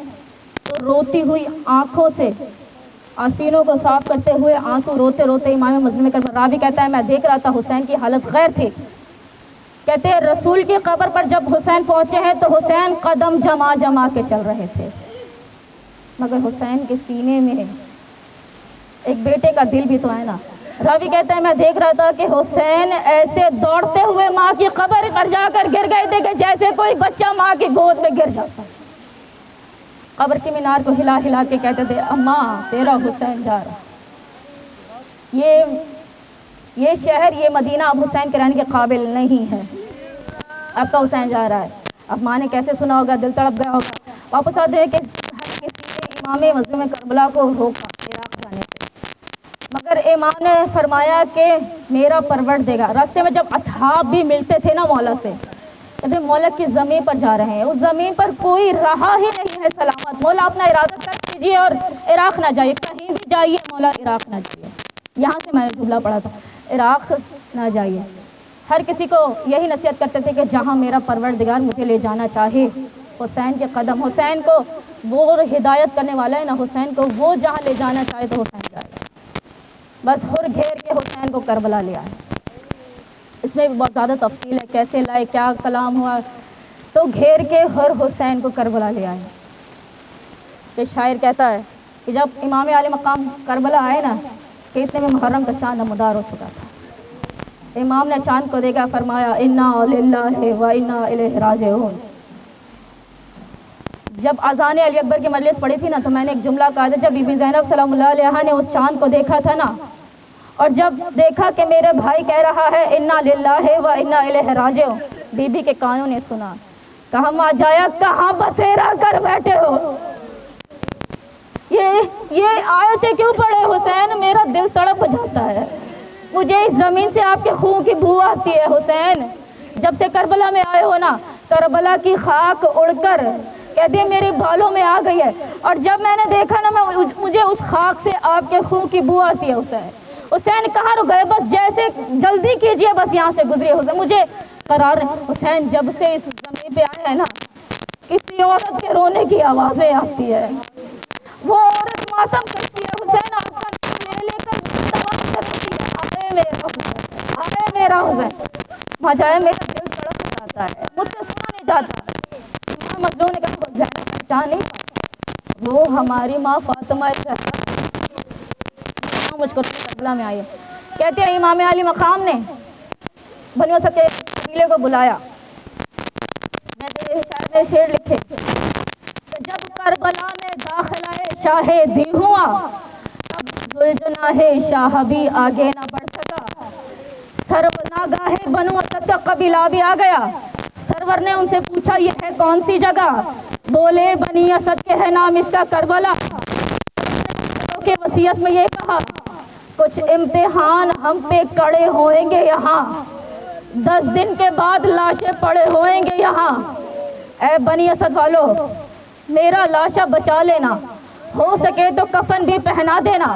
تو روتی ہوئی آنکھوں سے آسینوں کو صاف کرتے ہوئے آنسو روتے روتے امام مظلوم کربلا, راوی کہتا ہے میں دیکھ رہا تھا حسین کی حالت غیر تھی. کہتے ہیں رسول کی قبر پر جب حسین پہنچے ہیں تو حسین قدم جما جما کے چل رہے تھے, مگر حسین کے سینے میں ایک بیٹے کا دل بھی تو ہے نا. راوی کہتا ہے میں دیکھ رہا تھا کہ حسین ایسے دوڑتے ہوئے ماں کی قبر پر جا کر گر گئے تھے کہ جیسے کوئی بچہ ماں کی گود میں گر جاتا. قبر کی مینار کو ہلا ہلا کے کہتے تھے اماں تیرا حسین جا رہا. یہ شہر یہ مدینہ اب حسین کے رہنے کے قابل نہیں ہے. اب کا حسین جا رہا ہے. اب ماں نے کیسے سنا ہوگا, دل تڑپ گیا ہوگا. واپس آتے ہیں کہ ہر کسی نے امام مظلوم کربلا کو روکا عراق جانے سے, مگر امام نے فرمایا کہ میرا پروردگار. راستے میں جب اصحاب بھی ملتے تھے نا مولا سے, کہتے مولا کی زمین پر جا رہے ہیں, اس زمین پر کوئی رہا ہی نہیں ہے سلامت. مولا اپنا ارادہ کر دیجیے اور عراق نہ جائیے, کہیں بھی جائیے مولا عراق نہ جائیے. یہاں سے میں نے جملہ پڑھا تھا عراق نہ جائیے. ہر کسی کو یہی نصیحت کرتے تھے کہ جہاں میرا پروردگار مجھے لے جانا چاہے, حسین کے قدم. حسین کو وہ ہدایت کرنے والا ہے نا, حسین کو وہ جہاں لے جانا چاہے تو حسین جائے. بس ہر گھیر کے حسین کو کربلا لے آئے. اس میں بھی بہت زیادہ تفصیل ہے, کیسے لائے, کیا کلام ہوا. تو گھیر کے ہر حسین کو کربلا لے آئے. کہ شاعر کہتا ہے کہ جب امام عالی مقام کربلا آئے نا کہ اتنے میں محرم کا چاند نمودار ہو چکا تھا. امام نے چاند کو دیکھا, فرمایا انا للہ و انا الیہ راجعون. جب اذان علی اکبر کی مجلس پڑھی تھی نا تو میں نے ایک جملہ کہا تھا, جب بی بی زینب سلام اللہ علیہا نے اس چاند کو دیکھا تھا نا, اور جب دیکھا کہ میرے بھائی کہہ رہا ہے انا للہ و انا الیہ راجعون, بی بی کے کانوں نے سنا, کہا ماں جایا کہاں بسیرا کر بیٹھے ہو, یہ آیتیں کیوں پڑھے حسین, میرا دل تڑپ جاتا ہے. مجھے اس زمین سے آپ کے خون کی بو آتی ہے حسین. جب سے کربلا میں آئے ہو نا, کربلا کی خاک اڑ کر کہتے ہیں میرے بالوں میں آ گئی ہے, اور جب میں نے دیکھا نا مجھے اس خاک سے آپ کے خون کی بو آتی ہے. حسین کہاں رک گئے, بس جیسے جلدی کیجئے, بس یہاں سے گزرے حسین, مجھے قرار. حسین جب سے اس زمین پہ آئے ہیں نا, کسی عورت کے رونے کی آوازیں آتی ہے, وہ عورت ماتم کرتی ہے. حسین آپ کا نام لے لے کر وہاں جائے میرا دل تڑپ جاتا ہے، مجھ سے سنا نہیں جاتا۔ امام مظلوم نے کہا وہ زینب پہچان نہیں پاتا، وہ ہماری ماں فاطمہ مجھ کو کربلا میں آئی ہے۔ کہتے ہیں امام علی مقام نے بنی اسد کے قبیلے کو بلایا، میں شعر لکھے کہ جب کربلا میں داخلہ شاہ دی ہوا، تب ذوالجناح شاہ بھی آگے نہ بڑھ سکا، ناگاہ بنو اسد کا قبیلہ بھی آ گیا۔ سرور نے ان سے پوچھا یہ ہے کون سی جگہ؟ بولے بنی اسد کے ہے نام اس کا کربلا۔ کہ وصیت میں یہ کہا کچھ امتحان ہم پہ کڑے ہوئیں گے یہاں، 10 دن کے بعد لاشیں پڑے ہوئیں گے یہاں۔ اے بنی اسد والو میرا لاشا بچا لینا، ہو سکے تو کفن بھی پہنا دینا،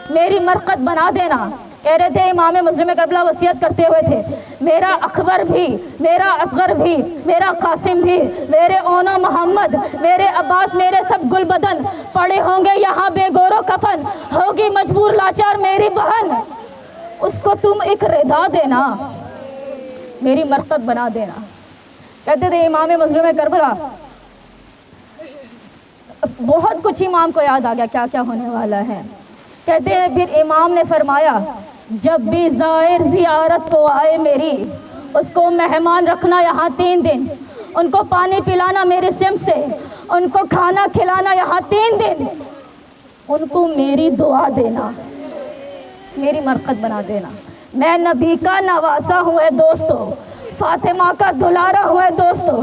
میری مرقد بنا دینا۔ کہہ رہے تھے امام مظلوم کربلا وصیت کرتے ہوئے تھے میرا اکبر بھی، میرا اصغر بھی، میرا قاسم بھی، میرے اونو محمد، میرے عباس، میرے سب گل بدن پڑے ہوں گے یہاں بے گور و کفن، ہوگی مجبور لاچار میری بہن، اس کو تم ایک ردا دینا، میری مرقد بنا دینا۔ کہتے تھے امام مظلوم کربلا بہت کچھ امام کو یاد آ گیا کیا کیا ہونے والا ہے۔ کہتے ہیں پھر امام نے فرمایا جب بھی زائر زیارت کو آئے میری، اس کو مہمان رکھنا یہاں 3 دن، ان کو پانی پلانا میرے سمت سے، ان کو کھانا کھلانا یہاں 3 دن، ان کو میری دعا دینا، میری مرقد بنا دینا۔ میں نبی کا نواسا ہوں اے دوستو، فاطمہ کا دلارا ہوں اے دوستو،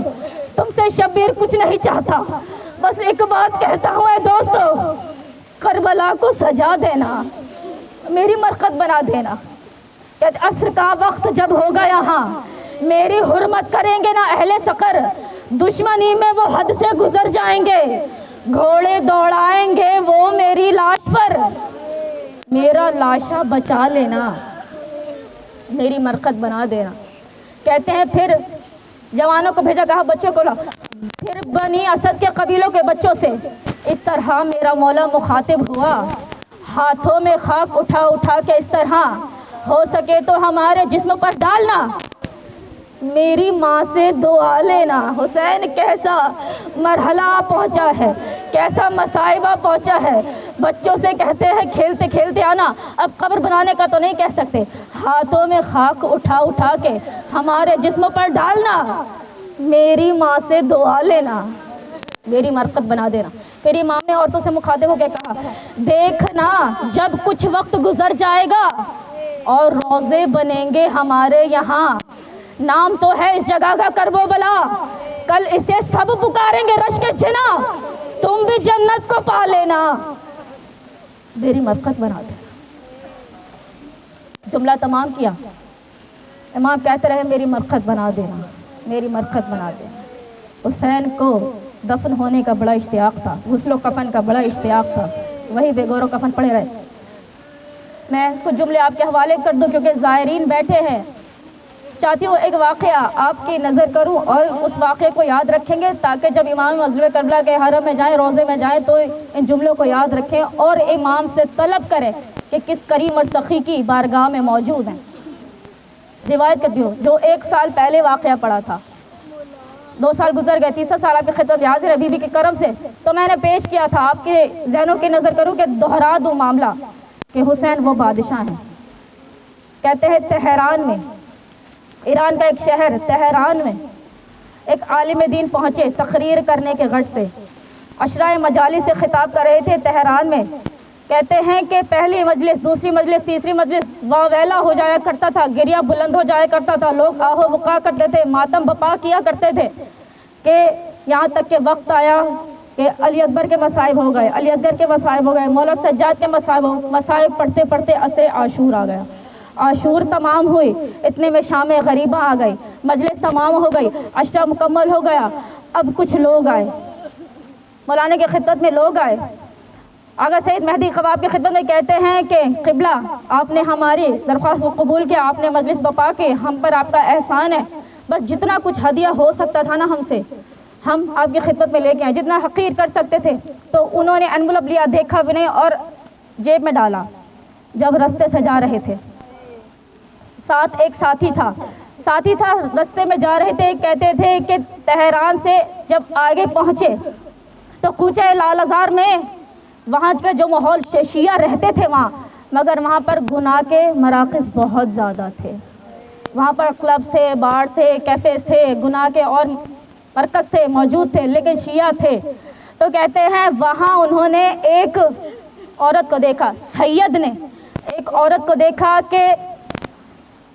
تم سے شبیر کچھ نہیں چاہتا، بس ایک بات کہتا ہوں اے دوستو، کربلا کو سجا دینا، میری مرقد بنا دینا۔ عصر کا وقت جب ہوگا یہاں میری حرمت کریں گے نہ اہل سقر، دشمنی میں وہ حد سے گزر جائیں گے، گھوڑے دوڑائیں گے وہ میری لاش پر، میرا لاشا بچا لینا، میری مرقد بنا دینا۔ کہتے ہیں پھر جوانوں کو بھیجا، کہا بچوں کو لا، پھر بنی اسد کے قبیلوں کے بچوں سے اس طرح میرا مولا مخاطب ہوا، ہاتھوں میں خاک اٹھا اٹھا کے اس طرح ہو سکے تو ہمارے جسم پر ڈالنا، میری ماں سے دعا لینا۔ حسین کیسا مرحلہ پہنچا ہے، کیسا مصائبہ پہنچا ہے، بچوں سے کہتے ہیں کھیلتے کھیلتے آنا، اب قبر بنانے کا تو نہیں کہہ سکتے، ہاتھوں میں خاک اٹھا اٹھا کے ہمارے جسم پر ڈالنا، میری ماں سے دعا لینا، میری مرقد بنا دینا۔ پھر امام نے عورتوں سے مخاطب ہو کے کہا دیکھنا جب کچھ وقت گزر جائے گا اور روزے بنیں گے ہمارے یہاں، نام تو ہے اس جگہ کا کرب و بلا، کل اسے سب پکاریں گے رشک جنا، تم بھی جنت کو پا لینا، میری مرقد بنا دینا۔ جملہ تمام کیا، امام کہتے رہے میری مرقد بنا دینا، میری مرقد بنا دینا۔ حسین کو دفن ہونے کا بڑا اشتیاق تھا، غسل و کفن کا بڑا اشتیاق تھا، وہی بے گور و کفن پڑے رہے۔ میں کچھ جملے آپ کے حوالے کر دوں کیونکہ زائرین بیٹھے ہیں، چاہتی ہوں ایک واقعہ آپ کی نظر کروں اور اس واقعے کو یاد رکھیں گے تاکہ جب امام مظلوم کربلا کے حرم میں جائیں، روزے میں جائیں تو ان جملوں کو یاد رکھیں اور امام سے طلب کریں کہ کس کریم اور سخی کی بارگاہ میں موجود ہیں۔ روایت کرتی ہوں جو 1 سال پہلے واقعہ پڑا تھا، 2 سال گزر گئے، 3 سال آپ کی خدمت حاضر ہے بی بی کے کرم سے، تو میں نے پیش کیا تھا آپ کے ذہنوں کی نظر کروں کہ دہرا دوں معاملہ کہ حسین وہ بادشاہ ہیں۔ کہتے ہیں تہران میں، ایران کا ایک شہر تہران میں ایک عالم دین پہنچے تقریر کرنے کے غرض سے، عشرۂ مجالس سے خطاب کر رہے تھے تہران میں۔ کہتے ہیں کہ پہلی مجلس، دوسری مجلس، تیسری مجلس واویلا ہو جایا کرتا تھا، گریہ بلند ہو جایا کرتا تھا، لوگ آہو بکا کرتے تھے، ماتم بپا کیا کرتے تھے، کہ یہاں تک کہ وقت آیا کہ علی اکبر کے مصائب ہو گئے، علی اصغر کے مصائب ہو گئے، مولا سجاد کے مصائب پڑھتے پڑھتے اسے عاشور آ گیا۔ عاشور تمام ہوئی، اتنے میں شام غریبہ آ گئی، مجلس تمام ہو گئی، عشرہ مکمل ہو گیا۔ اب کچھ لوگ آئے، مولانا کی خدمت میں لوگ آئے، آغا سید مہدی قباب کی خدمت میں کہتے ہیں کہ قبلہ آپ نے ہماری درخواست کو قبول کیا، آپ نے مجلس بپا کے، ہم پر آپ کا احسان ہے، بس جتنا کچھ ہدیہ ہو سکتا تھا نا ہم سے، ہم آپ کی خدمت میں لے کے آئے، جتنا حقیر کر سکتے تھے۔ تو انہوں نے انویلپ لیا، دیکھا بھی نہیں اور جیب میں ڈالا۔ جب رستے سے جا رہے تھے، ساتھ ایک ساتھی تھا، ساتھی تھا، رستے میں جا رہے تھے، کہتے تھے کہ تہران سے جب آگے پہنچے تو کوچہ لال ازار میں وہاں کا جو ماحول شیعہ رہتے تھے وہاں، مگر وہاں پر گناہ کے مراکز بہت زیادہ تھے. وہاں پر کلبز تھے، بارز تھے، کیفیز تھے، گناہ کے اور مرکز تھے موجود تھے، لیکن شیعہ تھے. تو کہتے ہیں وہاں انہوں نے ایک عورت کو دیکھا، سید نے ایک عورت کو دیکھا کہ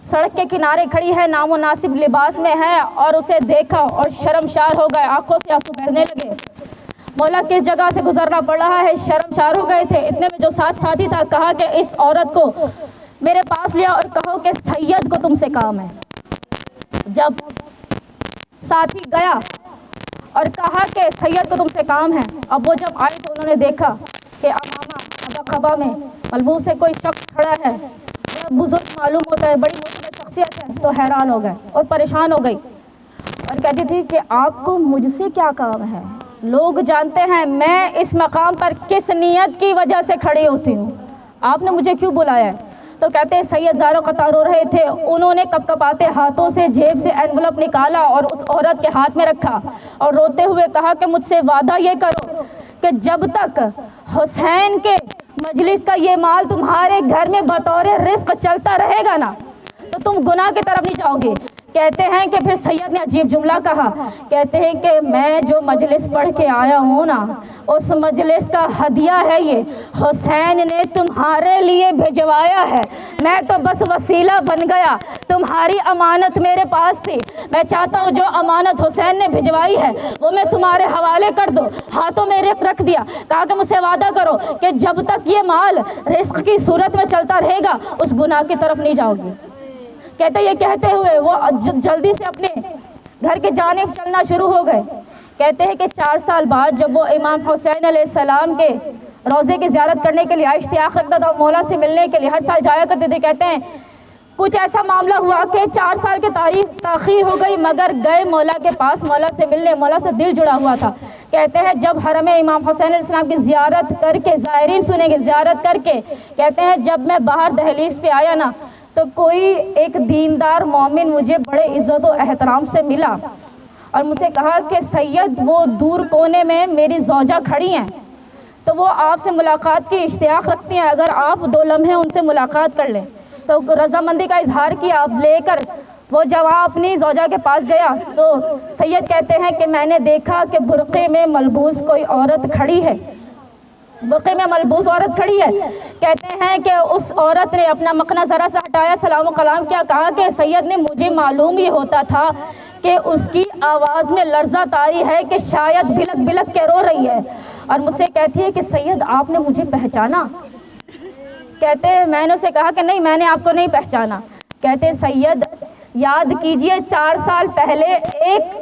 سڑک کے کنارے کھڑی ہے، نامناسب لباس میں ہے، اور اسے دیکھا اور شرمشار ہو گئے، آنکھوں سے آنسو بہنے لگے. مولا کس جگہ سے گزرنا پڑ رہا ہے، شرمشار ہو گئے تھے. اتنے میں جو ساتھی تھا کہا کہ اس عورت کو میرے پاس لیا اور کہو کہ سید کو تم سے کام ہے. جب ساتھی گیا اور کہا کہ سید کو تم سے کام ہے، اب وہ جب آئے تو انہوں نے دیکھا کہ امامہ قبا میں ملبوس سے کوئی شخص کھڑا ہے، بزرگ معلوم ہوتا ہے، بڑی موٹی شخصیت ہے. تو حیران ہو گئے اور پریشان ہو گئی اور کہتی تھی کہ آپ کو مجھ سے کیا کام ہے؟ لوگ جانتے ہیں میں اس مقام پر کس نیت کی وجہ سے کھڑی ہوتی ہوں، آپ نے مجھے کیوں بلایا ہے؟ تو کہتے ہیں سید زارو قطار رو رہے تھے، انہوں نے کپ کپاتے ہاتھوں سے جیب سے انویلپ نکالا اور اس عورت کے ہاتھ میں رکھا اور روتے ہوئے کہا کہ مجھ سے وعدہ یہ کرو کہ جب تک حسین کے مجلس کا یہ مال تمہارے گھر میں بطور رزق چلتا رہے گا نا تو تم گناہ کی طرف نہیں جاؤ گے. کہتے ہیں کہ پھر سید نے عجیب جملہ کہا، کہتے ہیں کہ میں جو مجلس پڑھ کے آیا ہوں نا، اس مجلس کا ہدیہ ہے، یہ حسین نے تمہارے لیے بھجوایا ہے، میں تو بس وسیلہ بن گیا، تمہاری امانت میرے پاس تھی، میں چاہتا ہوں جو امانت حسین نے بھجوائی ہے وہ میں تمہارے حوالے کر دو. ہاتھوں میں رکھ دیا، کہا کہ مجھ سے وعدہ کرو کہ جب تک یہ مال رزق کی صورت میں چلتا رہے گا اس گناہ کی طرف نہیں جاؤ گی. کہتے یہ کہتے ہوئے وہ جلدی سے اپنے گھر کی جانب چلنا شروع ہو گئے. کہتے ہیں کہ 4 سال بعد جب وہ امام حسین علیہ السلام کے روضے کی زیارت کرنے کے لیے اشتیاق رکھتا تھا، مولا سے ملنے کے لیے ہر سال جایا کرتے تھے. کہتے ہیں کچھ ایسا معاملہ ہوا کہ 4 سال کی تاخیر ہو گئی، مگر گئے مولا کے پاس مولا سے ملنے، مولا سے دل جڑا ہوا تھا. کہتے ہیں جب حرم امام حسین علیہ السلام کی زیارت کر کے، زائرین سنیں گے، زیارت کر کے، کہتے ہیں جب میں باہر دہلیز پہ آیا نا تو کوئی ایک دیندار مومن مجھے بڑے عزت و احترام سے ملا اور مجھ سے کہا کہ سید وہ دور کونے میں میری زوجہ کھڑی ہیں تو وہ آپ سے ملاقات کی اشتیاق رکھتی ہیں، اگر آپ 2 لمحے ان سے ملاقات کر لیں. تو رضامندی کا اظہار کیا، آپ لے کر وہ جوان اپنی زوجہ کے پاس گیا تو سید کہتے ہیں کہ میں نے دیکھا کہ برقعے میں ملبوس کوئی عورت کھڑی ہے، برقعے میں ملبوس عورت کھڑی ہے. کہتے ہیں کہ اس عورت نے اپنا مخنا ذرا سا ہٹایا، سلام و کلام کیا، کہا کہ سید نے مجھے معلوم ہی ہوتا تھا کہ اس کی آواز میں لرزہ طاری ہے کہ شاید بلک بلک کے رو رہی ہے. اور مجھ سے کہتی ہے کہ سید آپ نے مجھے پہچانا؟ کہتے ہیں میں نے اسے کہا کہ نہیں میں نے آپ کو نہیں پہچانا. کہتے سید یاد کیجئے 4 سال پہلے ایک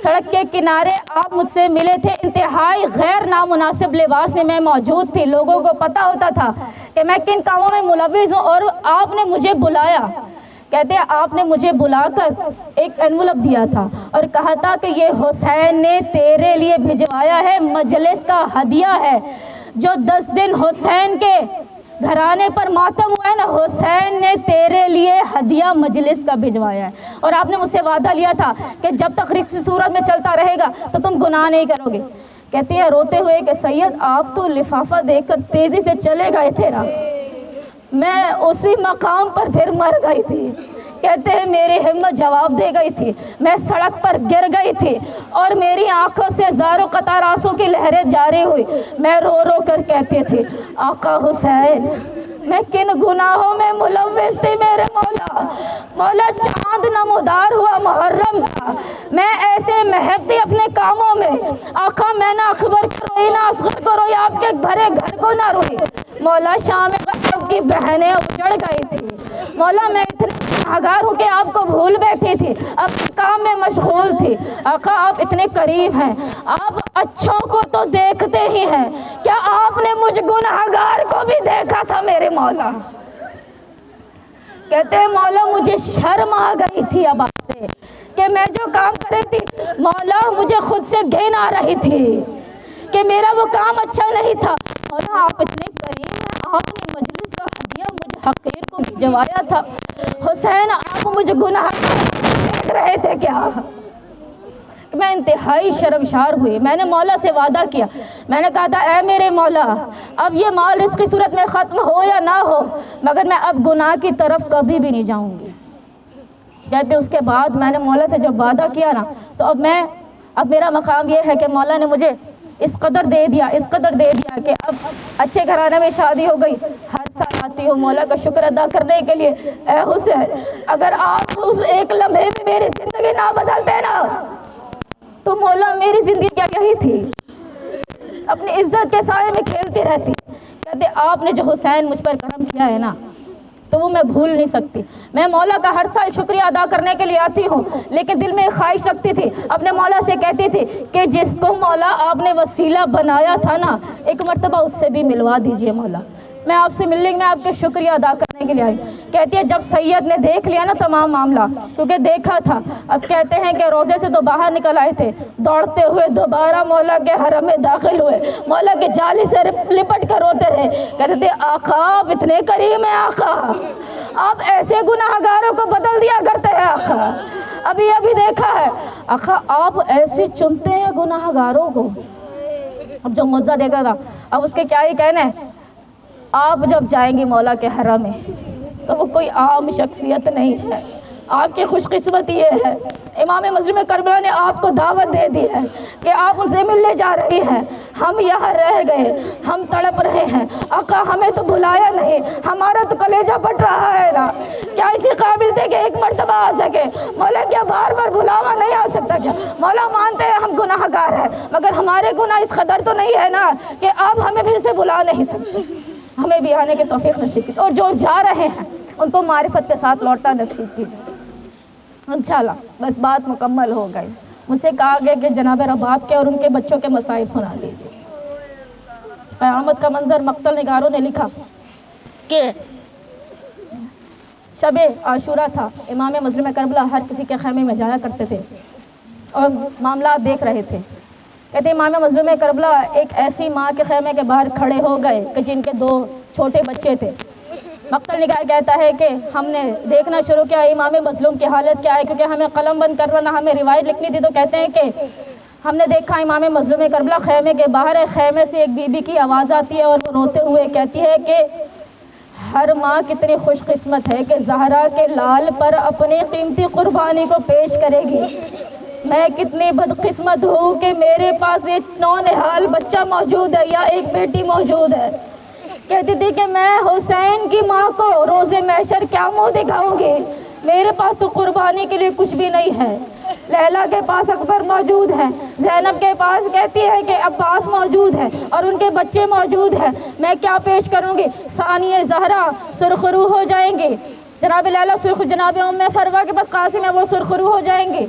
سڑک کے کنارے آپ مجھ سے ملے تھے، انتہائی غیر نامناسب لباس میں میں موجود تھی، لوگوں کو پتہ ہوتا تھا کہ میں کن کاموں میں ملوث ہوں اور آپ نے مجھے بلایا. کہتے ہیں آپ نے مجھے بلا کر ایک انویلپ دیا تھا اور کہا تھا کہ یہ حسین نے تیرے لیے بھجوایا ہے، مجلس کا ہدیہ ہے. جو 10 دن حسین کے گھرانے پر ماتم ہوا ہے نا، حسین نے تیرے لیے ہدیہ مجلس کا بھجوایا ہے. اور آپ نے مجھ سے وعدہ لیا تھا کہ جب تک رزق کی صورت میں چلتا رہے گا تو تم گناہ نہیں کرو گے. کہتے ہیں روتے ہوئے کہ سید آپ تو لفافہ دیکھ کر تیزی سے چلے گئے تھے نا، میں اسی مقام پر پھر مر گئی تھی. کہتے ہیں میری ہمت جواب دے گئی تھی، میں سڑک پر گر گئی تھی اور میری آنکھوں سے زاروں قطار آنسوں کی لہریں جاری ہوئی. میں رو رو کر کہتی تھی آقا حسین میں کن گناہوں میں ملوث تھی میرے مولا. مولا چاند نمودار ہوا محرم کا، میں ایسے محب تھی اپنے کاموں میں. آقا میں نہ اکبر کو روئی نہ اصغر کو روئی، آپ کے بھرے گھر کو نہ روئی. مولا شام غضب کی بہنیں اجڑ گئی تھی. مولا میں اتنے گنہگار ہوں کہ آپ کو بھول بیٹھی تھی، اپنے کام میں مشغول تھی. آقا آپ اتنے قریب ہیں، آپ اچھوں کو تو دیکھتے ہی ہیں، کیا آپ نے مجھ گنہگار کو بھی دیکھا تھا میرے مولا؟ کہتے ہیں مولا مجھے شرم آ گئی تھی اب آپ سے کہ میں جو کام کر رہی تھی، مولا مجھے خود سے گھن آ رہی تھی کہ میرا وہ کام اچھا نہیں تھا. مولا آپ اتنے کریم ہیں، آپ نے مجلس کا ہدیہ مجھے حقیر کو بھجوایا تھا. حسین آپ مجھے گناہ دیکھ رہے تھے کیا؟ میں انتہائی شرمشار ہوئی. میں نے مولا سے وعدہ کیا, میں نے کہا تھا اے میرے مولا اب یہ مال رزق کی صورت میں ختم ہو یا نہ ہو مگر میں اب گناہ کی طرف کبھی بھی نہیں جاؤں گی. کہتے اس کے بعد میں نے مولا سے جب وعدہ کیا نا تو اب میرا مقام یہ ہے کہ مولا نے مجھے اس قدر دے دیا کہ اب اچھے گھرانے میں شادی ہو گئی. ہر سال آتی ہوں مولا کا شکر ادا کرنے کے لیے. اے حسین اگر آپ اس ایک لمحے میں میری زندگی نہ بدلتے نا تو مولا میری زندگی کیا یہی تھی, اپنی عزت کے سائے میں کھیلتی رہتی. کہتے آپ نے جو حسین مجھ پر کرم کیا ہے نا تو وہ میں بھول نہیں سکتی. میں مولا کا ہر سال شکریہ ادا کرنے کے لیے آتی ہوں لیکن دل میں ایک خواہش رکھتی تھی, اپنے مولا سے کہتی تھی کہ جس کو مولا آپ نے وسیلہ بنایا تھا نا ایک مرتبہ اس سے بھی ملوا دیجئے مولا. میں آپ سے ملنے میں آپ کے شکریہ ادا کرنے کے لیے آئی. کہتی ہے جب سید نے دیکھ لیا نا تمام معاملہ, کیونکہ دیکھا تھا, اب کہتے ہیں کہ روزے سے تو باہر نکل آئے تھے, دوڑتے ہوئے دوبارہ مولا کے حرم میں داخل ہوئے, مولا کے جالی سے لپٹ کر روتے رہے. کہتے تھے آقا آپ اتنے کریم ہیں, آقا آپ ایسے گناہ گاروں کو بدل دیا کرتے ہیں, آقا ابھی دیکھا ہے, آقا آپ ایسے چنتے ہیں گناہ گاروں کو. اب جو معجزہ دیکھا تھا اب اس کے کیا ہی کہنا ہے. آپ جب جائیں گی مولا کے حرم میں تو وہ کوئی عام شخصیت نہیں ہے, آپ کی خوش قسمتی یہ ہے امام مظلوم کربلا نے آپ کو دعوت دے دی ہے کہ آپ ان سے ملنے جا رہی ہیں. ہم یہاں رہ گئے, ہم تڑپ رہے ہیں, آقا ہمیں تو بلایا نہیں, ہمارا تو کلیجہ پھٹ رہا ہے نا, کیا اسی قابل تھے کہ ایک مرتبہ آ سکے؟ مولا کیا بار بار بلاوا نہیں آ سکتا کیا؟ مولا مانتے ہیں ہم گناہ گار ہیں مگر ہمارے گناہ اس قدر تو نہیں ہے نا کہ آپ ہمیں پھر سے بلا نہیں سکتے. ہمیں بھی آنے کے توفیق نصیب کیجیے اور جو جا رہے ہیں ان کو معرفت کے ساتھ لوٹنا نصیب کیجیے انشاءاللہ. بس بات مکمل ہو گئی. مجھ سے کہا گیا کہ جناب رباب کے اور ان کے بچوں کے مصائب سنا دیجیے. قیامت کا منظر مقتل نگاروں نے لکھا کہ شب عاشورہ تھا, امام مظلوم کربلا ہر کسی کے خیمے میں جایا کرتے تھے اور معاملات دیکھ رہے تھے. کہتے امام مظلوم کربلا ایک ایسی ماں کے خیمے کے باہر کھڑے ہو گئے کہ جن کے 2 چھوٹے بچے تھے. مقتل نگار کہتا ہے کہ ہم نے دیکھنا شروع کیا امام مظلوم کی حالت کیا ہے, کیونکہ ہمیں قلم بند کرنا نہ ہمیں روایت لکھنی تھی. تو کہتے ہیں کہ ہم نے دیکھا امام مظلوم کربلا خیمے کے باہر ہے, خیمے سے ایک بی بی کی آواز آتی ہے اور وہ روتے ہوئے کہتی ہے کہ ہر ماں کتنی خوش قسمت ہے کہ زہرا کے لال پر اپنی قیمتی قربانی کو پیش کرے گی. میں کتنی بدقسمت ہوں کہ میرے پاس ایک نونہال بچہ موجود ہے یا ایک بیٹی موجود ہے. کہتی تھی کہ میں حسین کی ماں کو روز محشر کیا منہ دکھاؤں گی, میرے پاس تو قربانی کے لیے کچھ بھی نہیں ہے. لیلا کے پاس اکبر موجود ہے, زینب کے پاس کہتی ہے کہ عباس موجود ہے اور ان کے بچے موجود ہیں, میں کیا پیش کروں گی. ثانیہ زہرا سرخرو ہو جائیں گی, جناب لیلا سرخ, جناب ام فروا کے پاس قاسم ہے وہ سرخرو ہو جائیں گی,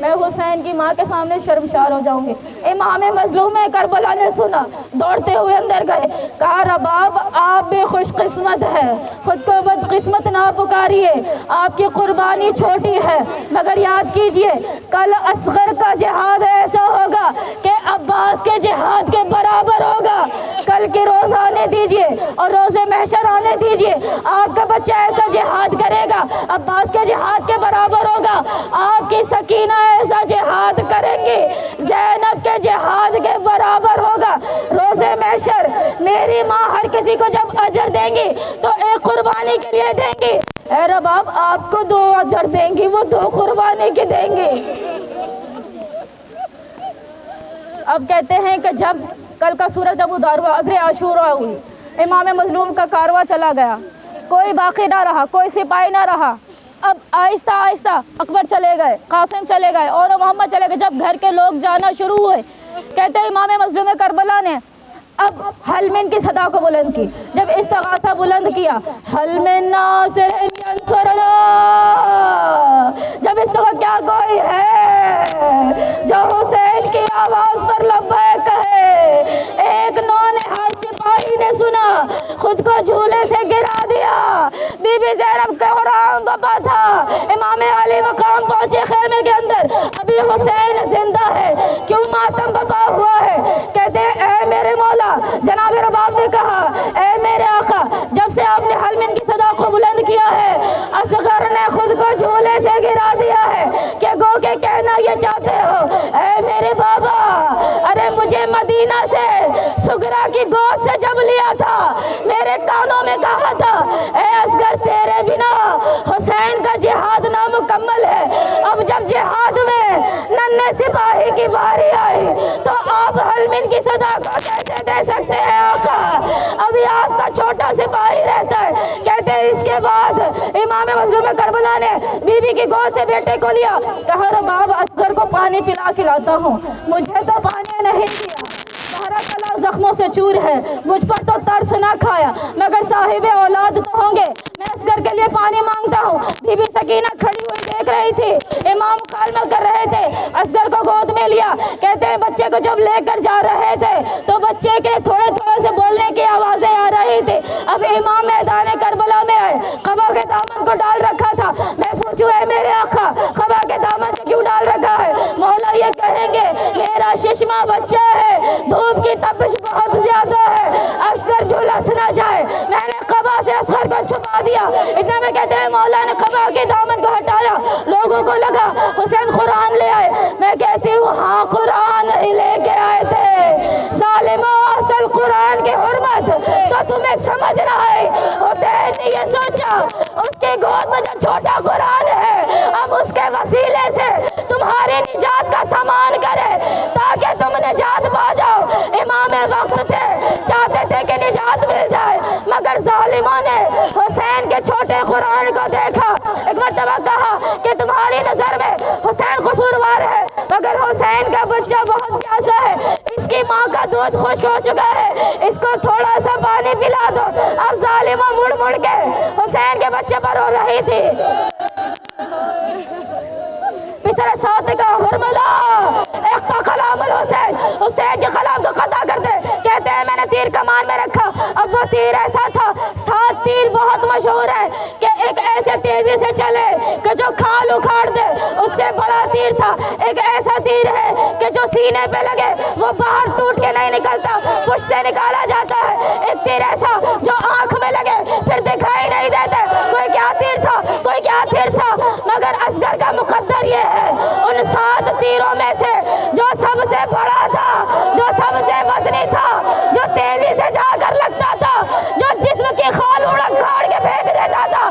میں حسین کی ماں کے سامنے شرمشار ہو جاؤں گی. امام مظلوم کربلا نے سنا, دوڑتے ہوئے اندر گئے, کہا رباب آپ بھی خوش قسمت ہے, خود کو بدقسمت نہ پکاریے, آپ کی قربانی چھوٹی ہے مگر یاد کیجئے کل اصغر کا جہاد ایسا ہوگا کہ عباس کے جہاد کے برابر ہوگا. کل کے روز آنے دیجئے اور روز محشر آنے دیجئے, آپ کا بچہ ایسا جہاد کرے گا عباس کے جہاد کے برابر ہوگا. آپ کی سکینہ ایسا جہاد کریں گے زینب کے جہاد کے برابر ہوگا. روز محشر میری ماں ہر کسی کو جب اجر دیں گی تو ایک قربانی کے لیے دیں گی, اے رباب آپ کو 2 اجر دیں گی, وہ 2 قربانی کے دیں گے. اب کہتے ہیں کہ جب کل کا سورج ابو دار ہوا, عصر عاشورہ ہوئی, امام مظلوم کا کارواں چلا گیا, کوئی باقی نہ رہا, کوئی سپاہی نہ رہا. اب آہستہ آہستہ اکبر چلے گئے, قاسم چلے گئے اور محمد چلے گئے. جب گھر کے لوگ جانا شروع ہوئے, کہتے ہیں امام مظلوم کربلا نے اب حل من کی صدا کو بلند کی. جب استغاثہ بلند کیا, حل من ناصر ینصر اللہ, جب استغاثہ کیا کوئی ہے جو حسین کی آواز پر لبیک کہے. ایک نونہال سپاہی نے سنا, خود کو جھولے سے گرا دیا. بی بی زینب کا قرآن بپا تھا, امام علی مقام پہنچے خیمے کے اندر, ابھی حسین زندہ ہے, کیوں ماتم بپا ہوا ہے. کہتے ہیں اے میرے مولا, جناب رباب نے کہا اے میرے آقا, جب سے آپ نے حل من کی صدا کو بلند کیا ہے اصغر نے خود کو جھولے سے گرا دیا ہے. تھا, میرے کانوں میں کہا تھا, اے اصغر تیرے بنا حسین کا جہاد نامکمل ہے. اب جب جہاد میں ننھے سپاہی کی باری آئی تو آپ حلمین کی صدا کو کیسے دے سکتے ہیں آقا؟ ابھی آپ کا چھوٹا سپاہی رہتا ہے. کہتے ہیں اس کے بعد امام مظلوم کربلا نے بی بی کی گود سے بیٹے کو لیا, کہا رباب اصغر کو پانی کھلاتا ہوں, مجھے تو پانی نہیں دیا, سارا کلا زخموں سے چور ہے, مجھ پر تو ترس نہ کھایا, مگر صاحب اولاد تو ہوں گے, میں اصغر کے لیے پانی مانگتا ہوں. بی بی سکینہ کھڑی ہوئی دیکھ رہی تھی, امام مکالمہ کر رہے تھے, اصغر کو گود میں لیا. کہتے ہیں بچے کو جب لے کر جا رہے تھے تو بچے کے تھوڑے تھوڑے سے بولنے کی آوازیں آ رہی تھی. اب امام میدان کربلا میں آئے, قبا کے دامن کو ڈال رکھا تھا. میں پوچھوں اے میرے آقا قبا کے دامن کو کیوں ڈال رکھا ہے؟ مولا یہ کہیں گے میرا ششمہ بچہ ہے, دھوپ کی تپش بہت زیادہ ہے, اصغر جھلس نہ جائے, میں نے قبا سے اصغر کو چھپا دیا. اتنے میں کہتے ہیں مولا نے قبا کے دامن کو ہٹایا. لوگوں کو لگا حسین قرآن لے آئے. میں کہتی ہوں ہاں قرآن ہی لے کے آئے تھے ظالموں, اصل قرآن کی حرمت تو تمہیں سمجھ نہ آئی. حسین نے یہ سوچا اس کی گود میں جو چھوٹا قرآن ہے اب اس کے وسیلے سے تمہاری نجات کا سامان کرے تاکہ تم نجات پا جاؤ. امام وقت تھے, چاہتے تھے کہ نجات مل جائے, مگر ظالموں نے حسین کے چھوٹے قرآن کو دیکھا. ایک مرتبہ کہا کہ تمہاری نظر میں حسین قصوروار ہے, مگر حسین کا بچہ بہت پیاسا ہے, اس کی ماں کا دودھ خشک ہو چکا ہے, اس کو تھوڑا سا پانی پلا دو. اب ظالمہ مڑ مڑ کے حسین کے بچے پر رو رہی تھی. پسر ساتھ نے کہا حرملا اقطع کلام الحسین, حسین کے کلام کو قطع کر دے. کہتے ہیں میں نے تیر کمان میں رکھا. اب وہ تیر ایسا تھا, 7 تیر بہت مشہور ہے کہ ایک ایسے تیزی سے چلے کہ جو کھال اکھاڑ دے, اس سے بڑا تیر تھا. ایک ایسا تیر ہے کہ جو سینے پہ لگے وہ باہر ٹوٹ کے نہیں نکلتا, پشت سے نکالا جاتا ہے. ایک تیر ایسا جو آنکھ میں لگے پھر دکھائی نہیں دیتا. کوئی کیا تیر تھا, کوئی کیا تیر تھا, مگر اصغر کا مقدر یہ ہے ان 7 تیروں میں سے جو سب سے بڑا تھا, جو سب سے وزنی تھا, جو تیزی سے جا کر لگتا تھا, جو جسم کی خال اڑک کھاڑ کے پھینک دیتا تھا.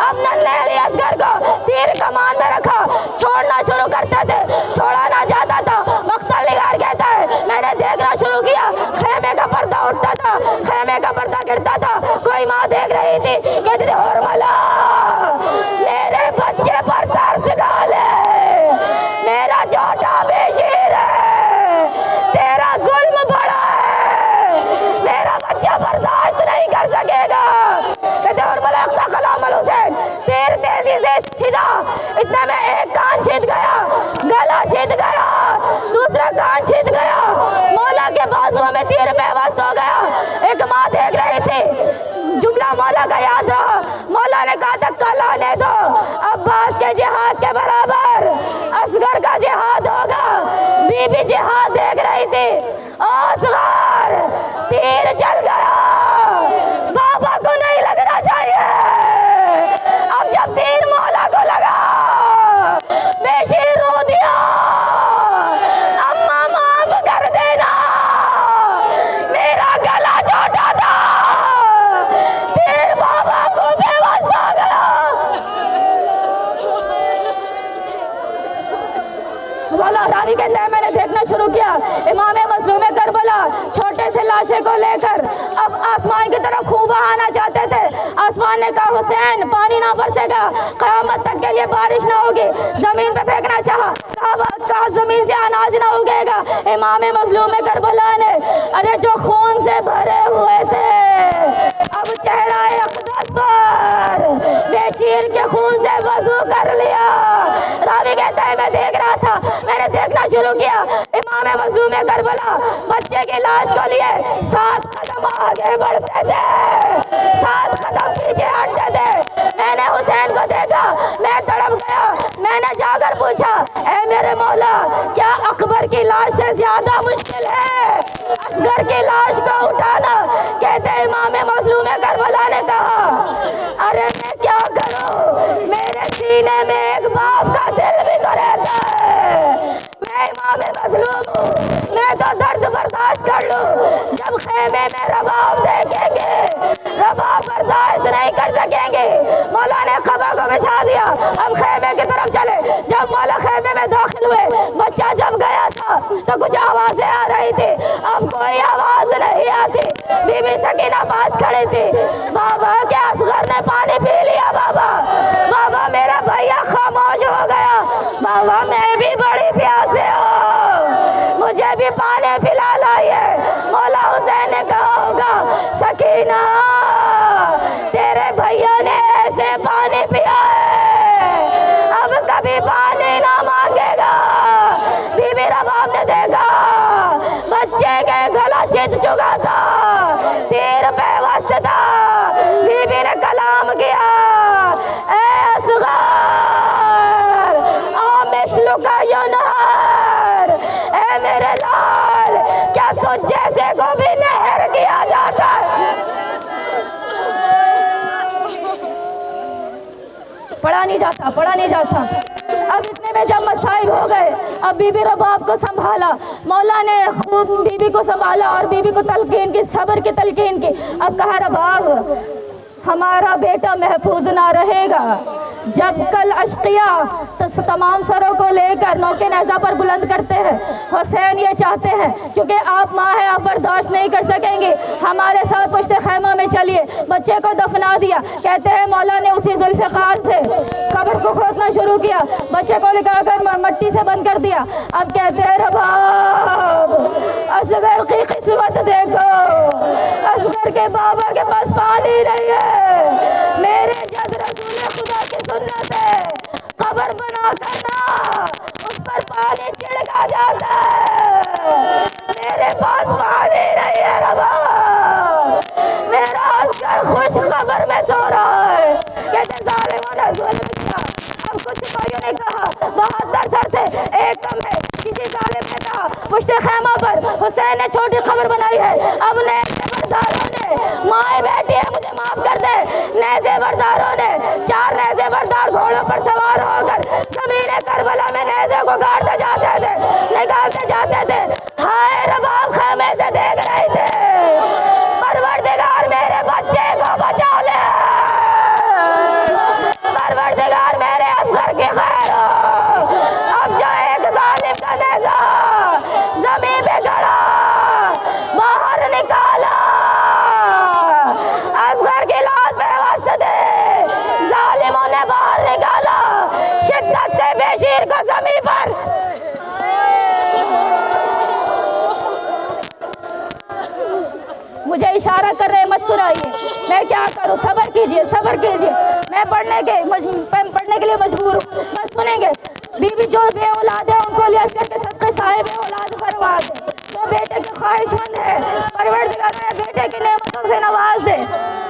اب ننھے علی اصغر کو تیر کمان میں رکھا, چھوڑنا شروع کرتے تھے, چھوڑا نہ جاتا تھا. مختار نگار کہتا ہے میں نے دیکھنا شروع کیا, خیمے کا پردہ اٹھتا تھا, خیمے کا پردہ گرتا تھا. کوئی ماں دیکھ رہی تھی, کہتی تھی حرملا میرے بچے پر ترس کھا لے, میرا چھوٹا بشیر ہے, تیرا ظلم بڑا ہے, میرا بچہ برداشت نہیں کر سکے گا. کہتے حرملا اقطع کلام الحسین, تیر تیزی سے چھدا. اتنے میں ایک کان چھد گیا, گلا چھد گیا, دوسرا کان چھد گیا, مولا کے بازو میں تیر پیوست ہو گیا. ایک ماں دیکھ رہی تھی, جملہ مولا کا یاد رہا. مولا نے کہا تھا کل آنے دو, عباس کے جہاد کے برابر اصغر کا جہاد ہوگا. بی بی جہاد دیکھ رہی تھی, اصغر تیر چل گیا, بابا کو نہیں لگنا چاہیے. اب جب تیر مولا کو لگا بشیر رو دیا, اماں معاف کر دینا, میرا گلا چھوٹا تھا, تیر بابا کو بے واسطہ ہو گیا. مولا راوی کہتا ہے میں نے دیکھنا شروع کیا, امام مظلوم کربلا چھوٹے سے لاشے کو لے کر اب آسمان کی طرف خوب آنا چاہتے تھے. آسمان نے کہا حسین پانی نہ برسے گا, قیامت تک کے لیے بارش نہ ہوگی. زمین پہ پھینکنا چاہا, کہا زمین سے اناج نہ اگے گا. امام مظلوم کربلا نے ارے جو خون سے بھرے ہوئے تھے اب چہرہ اقدس پر بشیر کے خون سے وضو کر لیا. راوی کہتا ہے میں دیکھ رہا تھا, میں نے دیکھنا شروع کیا, امام مظلوم کربلا بچے کی لاش کو لیے 7 قدم آگے بڑھتے تھے, 7 قدم پیچھے ہٹتے تھے. میں نے حسین کو دیکھا, میں تڑپ گیا. میں نے جا کر پوچھا اے میرے مولا کیا اکبر کی لاش سے زیادہ مشکل ہے اصغر کی لاش کو اٹھانا؟ کہتے امام مظلوم کربلا نے کہا ارے میں کیا کروں, میرے سینے میں ایک باپ کا دل بھی تو رہتا ہے. میں امام مظلوم ہوں, میں تو درد برداشت کر لوں، جب خیمے میں رباب دیکھیں گے رباب برداشت نہیں کر سکیں گے۔ مولا نے قبا کو بچھا دیا، ہم خیمے کی طرف چلے۔ جب مولا خیمے میں داخل ہوئے، بچہ جب گیا تھا تو کچھ آوازیں آ رہی تھی، اب کوئی آواز نہیں آتی۔ بی بی سکینہ پاس کھڑی تھی، بابا کے اصغر نے پانی پی لیا، بابا میرا بھیا خاموش ہو گیا، بابا میں بھی بڑی پیاسے ہوں، مجھے بھی پانی پلا لائیے۔ مولا حسین نے کہا ہوگا سکینہ تیرے بھیا نے ایسے پانی پیا ہے، اب کبھی پانی نہ مانگے گا۔ بی بی رباب نے دیکھا بچے کے گلا چت چکا تھا، تیر پیوست تھا۔ بی بی نے کلام کیا، اے اصغر مثل کا ینہر، اے میرے لال کیا تجھ جیسے کو بھی نہر کیا جاتا ہے؟ پڑھا نہیں جاتا۔ اب اتنے میں جب مصائب ہو گئے، اب بی بی رباب کو سنبھالا، مولا نے خوب بی بی کو سنبھالا اور بی بی کو تلقین کی، صبر کی تلقین کی۔ اب کہا رباب ہمارا بیٹا محفوظ نہ رہے گا، جب کل اشقیاء تمام سروں کو لے کر نوکے نیزہ پر بلند کرتے ہیں، حسین یہ چاہتے ہیں کیونکہ آپ ماں ہیں، آپ برداشت نہیں کر سکیں گے، ہمارے ساتھ پشت خیمہ میں چلیے۔ بچے کو دفنا دیا۔ کہتے ہیں مولا نے اسی ذوالفقار سے قبر کو کھودنا شروع کیا، بچے کو لگا کر مٹی سے بند کر دیا۔ اب کہتے ہیں رباب اصغر کی قسمت دیکھو، اصغر کے بابا کے پاس پانی نہیں ہے، میرے جد رسول خدا کی سنت ہے قبر بنا کرنا اس پر پانی چھڑکا جاتا ہے، میرے پاس پانی نہیں ہے رباب، میرا اصغر خوش قبر میں سو رہا ہے۔ کہتے ظالموں نے ظلم کیا۔ اب کچھ سپاہیوں نے کہا 72 سر تھے ایک کم ہے، کسی ظالم نے کہا پشت خیمہ پر حسین نے چھوٹی قبر بنائی ہے، اب نیزے برداروں نے مائیں بیٹھی ہے مجھے معاف کر دے، نیزے برداروں نے 4 نیزے بردار گھوڑوں پر سوار ہو کر زمین کربلا میں نیزے کو کاٹتے جاتے تھے، نکالتے جاتے تھے۔ ہائے رباب خیمے سے دیکھ رہے تھے، پروردگار میرے بچے کو بچا لے، پروردگار میرے اصغر کی خیر ہو۔ اب جو ایک ظالم کا نیزہ زمین پہ گڑا باہر نکالا، اصغر کی لاش پہ وسط تھے، ظالموں نے باہر نکالا، شدت سے بشیر کو زمین پر مجھے اشارہ کر رہے مت سنائیے، میں کیا کروں؟ صبر کیجئے، میں پڑھنے کے لیے مجبور ہوں، بس سنیں گے۔ بی بی جو بے اولاد ہے ان کو علی اصغر کے صدقے صاحب اولاد فرما دے، جو بیٹے کے خواہش مند ہے پروردگار میرے بیٹے کی نعمتوں سے نواز دے۔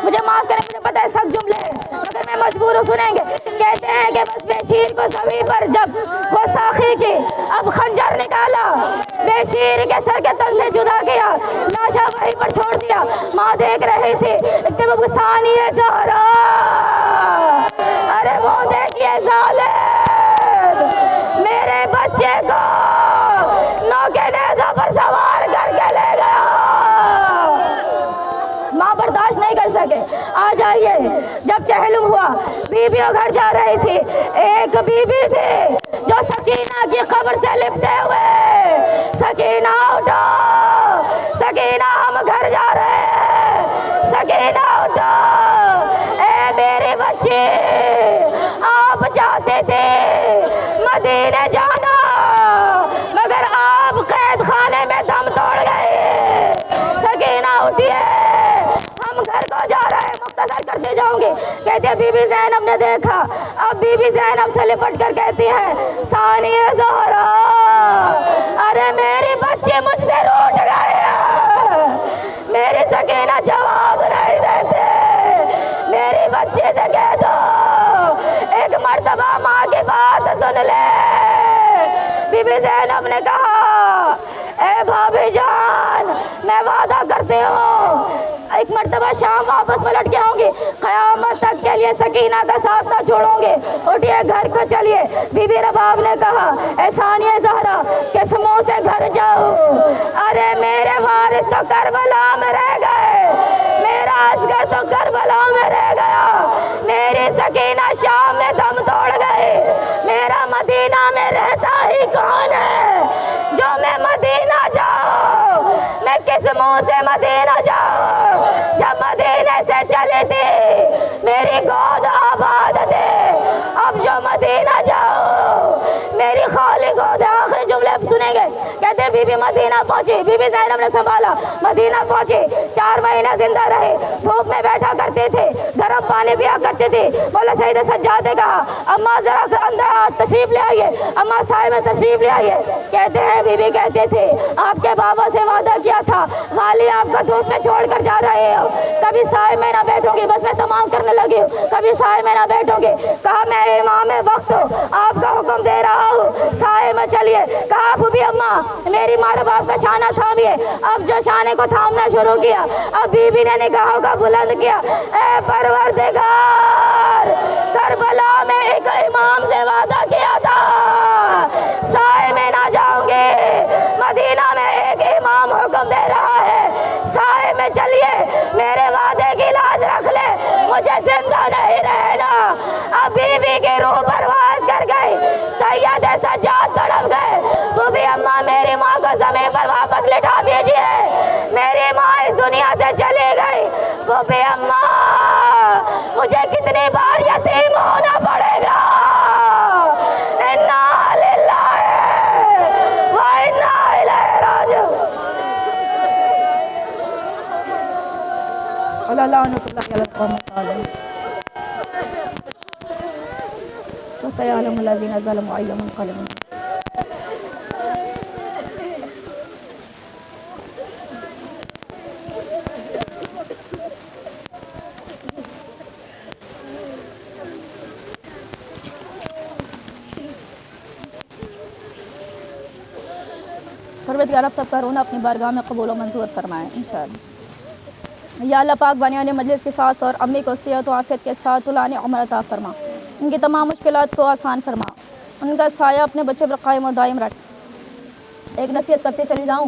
مجھے معاف کریں، مجھے پتہ ہے سخت جملے ہیں مگر میں مجبور ہوں، سنیں گے۔ کہتے ہیں کہ بس بشیر کو زمین پر جب گستاخی کی، اب خنجر نکالا، بشیر کے سر کے تن سے جدا کیا، لاشا وہیں پر چھوڑ دیا۔ ماں دیکھ رہی تھی، اکتب ثانی زہرا، ارے وہ دیکھیے ظالم میرے بچے کو نوکے نیزہ پر سوار کر کے لے گیا۔ ماں برداشت نہیں کر سکے۔ آ جائیے، جب چہلم ہوا بی بی گھر جا رہی تھی، ایک بی بی تھی جو سکینہ کی قبر سے لپٹے ہوئے، سکینہ اٹھو، سکینہ ہم گھر جا رہے ہیں، سکینہ اٹھو، اے میرے بچے آپ چاہتے تھے مدینے جانا مگر آپ قید خانے میں دم توڑ گئے، سکینہ اٹھیے ہم گھر کو جا رہے ہیں، مختصر کرتے جاؤں گے۔ کہتے ہیں بی بی زینب نے دیکھا، اب بی بی زینب سے لپٹ کر کہتی ہے ثانی زہرا، ارے میری بچے مجھ سے روٹ گئے ہیں، میری سکینہ جواب نہیں دیتے، میری بچے سے کہہ دو ایک مرتبہ ماں کی بات سن لے۔ بی بی زینب نے کہا اے بھابی جان میں وعدہ کرتی ہوں ایک مرتبہ شام واپس پلٹ کے آؤں گی، قیامت تک کے لیے سکینہ کا ساتھ نہ چھوڑوں گی، اٹھیے گھر کو چلیے۔ بی بی رباب نے کہا اے ثانیہ زہرا کس منہ سے گھر جاؤ؟ ارے میرے وارث تو کربلا میں رہ گئے، میرا اصغر تو کربلا میں رہ گیا، میری سکینہ شام میں دم توڑ گئے، میرا مدینہ میں رہتا ہی کون ہے جو میں مدینہ جاؤں؟ میں کس منہ سے مدینہ جاؤں؟ جب مدینہ سے چلی تھی میری گود آباد تھے، اب جو مدینہ جاؤ میری خالی گود۔ آخری جملے اب سنیں گے، کہتے ہیں بی بی مدینہ پہنچی، بی بی زینب نے سنبھالا، مدینہ پہنچی، 4 مہینے زندہ رہے، دھوپ میں بیٹھا کرتے تھے، گرم پانی پیا کرتے تھے۔ مولا سید سجاد نے کہا اماں ذرا اندر تشریف لے آئیے، اماں سائے میں تشریف لے آئیے۔ کہتے ہیں بی بی کہتے تھے آپ کے بابا سے وعدہ کیا تھا والی آپ کا دھوپ میں چھوڑ کر جا رہے ہو، کبھی سائے میں نہ بیٹھوں گی، بس میں تمام کرنے لگی ہوں، کبھی سائے میں نہ بیٹھوں گی۔ کہا میں امام وقت ہوں، آپ کا حکم دے رہا ہوں، سائے میں چلیے۔ کہا پھوپھی اماں میری ماں باپ کا شانہ تھامیے۔ اب جو شانے کو تھامنا شروع کیا، اب بی بی نے نگاہوں کا بلند کیا، اے پروردگار کربلا میں ایک امام سے وعدہ کیا تھا سائے میں نہ جاؤں گے، مدینہ میں ایک امام حکم دے رہا ہے سائے میں چلیے، میرے وعدے کی لاج رکھ لے، مجھے زندہ نہیں رہنا۔ اب بی بی کی روح پرواز کر گئی، سید سجاد تڑپ گئے، پھوپھی اماں میری ماں کو زمین پر واپس لٹا دیجئے، میری ماں اس دنیا سے چلی گئی۔ پھوپھی اماں مجھے کتنی بار یتیم ہونا پڑے گا؟ انا للہ و انا الیہ راجعون۔ لعنۃ اللہ علی القوم الظالمین۔ وسيعلم الذين ظلموا أي منقلب۔ پروردگار آپ سب کا رونا اپنی بارگاہ میں قبول و منظور فرمائے انشاءاللہ۔ یا اللہ پاک بانیان مجلس کے ساتھ اور امی کو صحت و عافیت کے ساتھ طولانی عمر عطا فرما، ان کی تمام مشکلات کو آسان فرما، ان کا سایہ اپنے بچے پر قائم و دائم رکھ۔ ایک نصیحت کرتے چلی جاؤں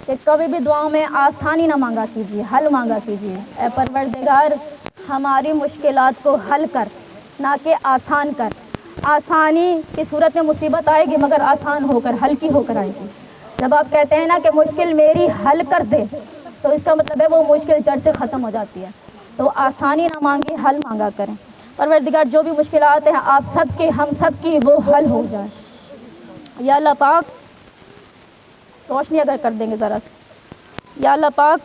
کہ کبھی بھی دعاؤں میں آسانی نہ مانگا کیجیے، حل مانگا کیجیے۔ اے پروردگار ہماری مشکلات کو حل کر، نہ کہ آسان کر۔ آسانی کی صورت میں مصیبت آئے گی مگر آسان ہو کر، ہلکی ہو کر آئے گی۔ جب آپ کہتے ہیں نا کہ مشکل میری حل کر دے، تو اس کا مطلب ہے وہ مشکل جڑ سے ختم ہو جاتی ہے۔ تو آسانی نہ مانگے، حل مانگا کریں۔ پروردگار جو بھی مشکلات ہیں آپ سب کے، ہم سب کی وہ حل ہو جائے۔ یا اللہ پاک روشنی اگر کر دیں گے ذرا سے۔ یا اللہ پاک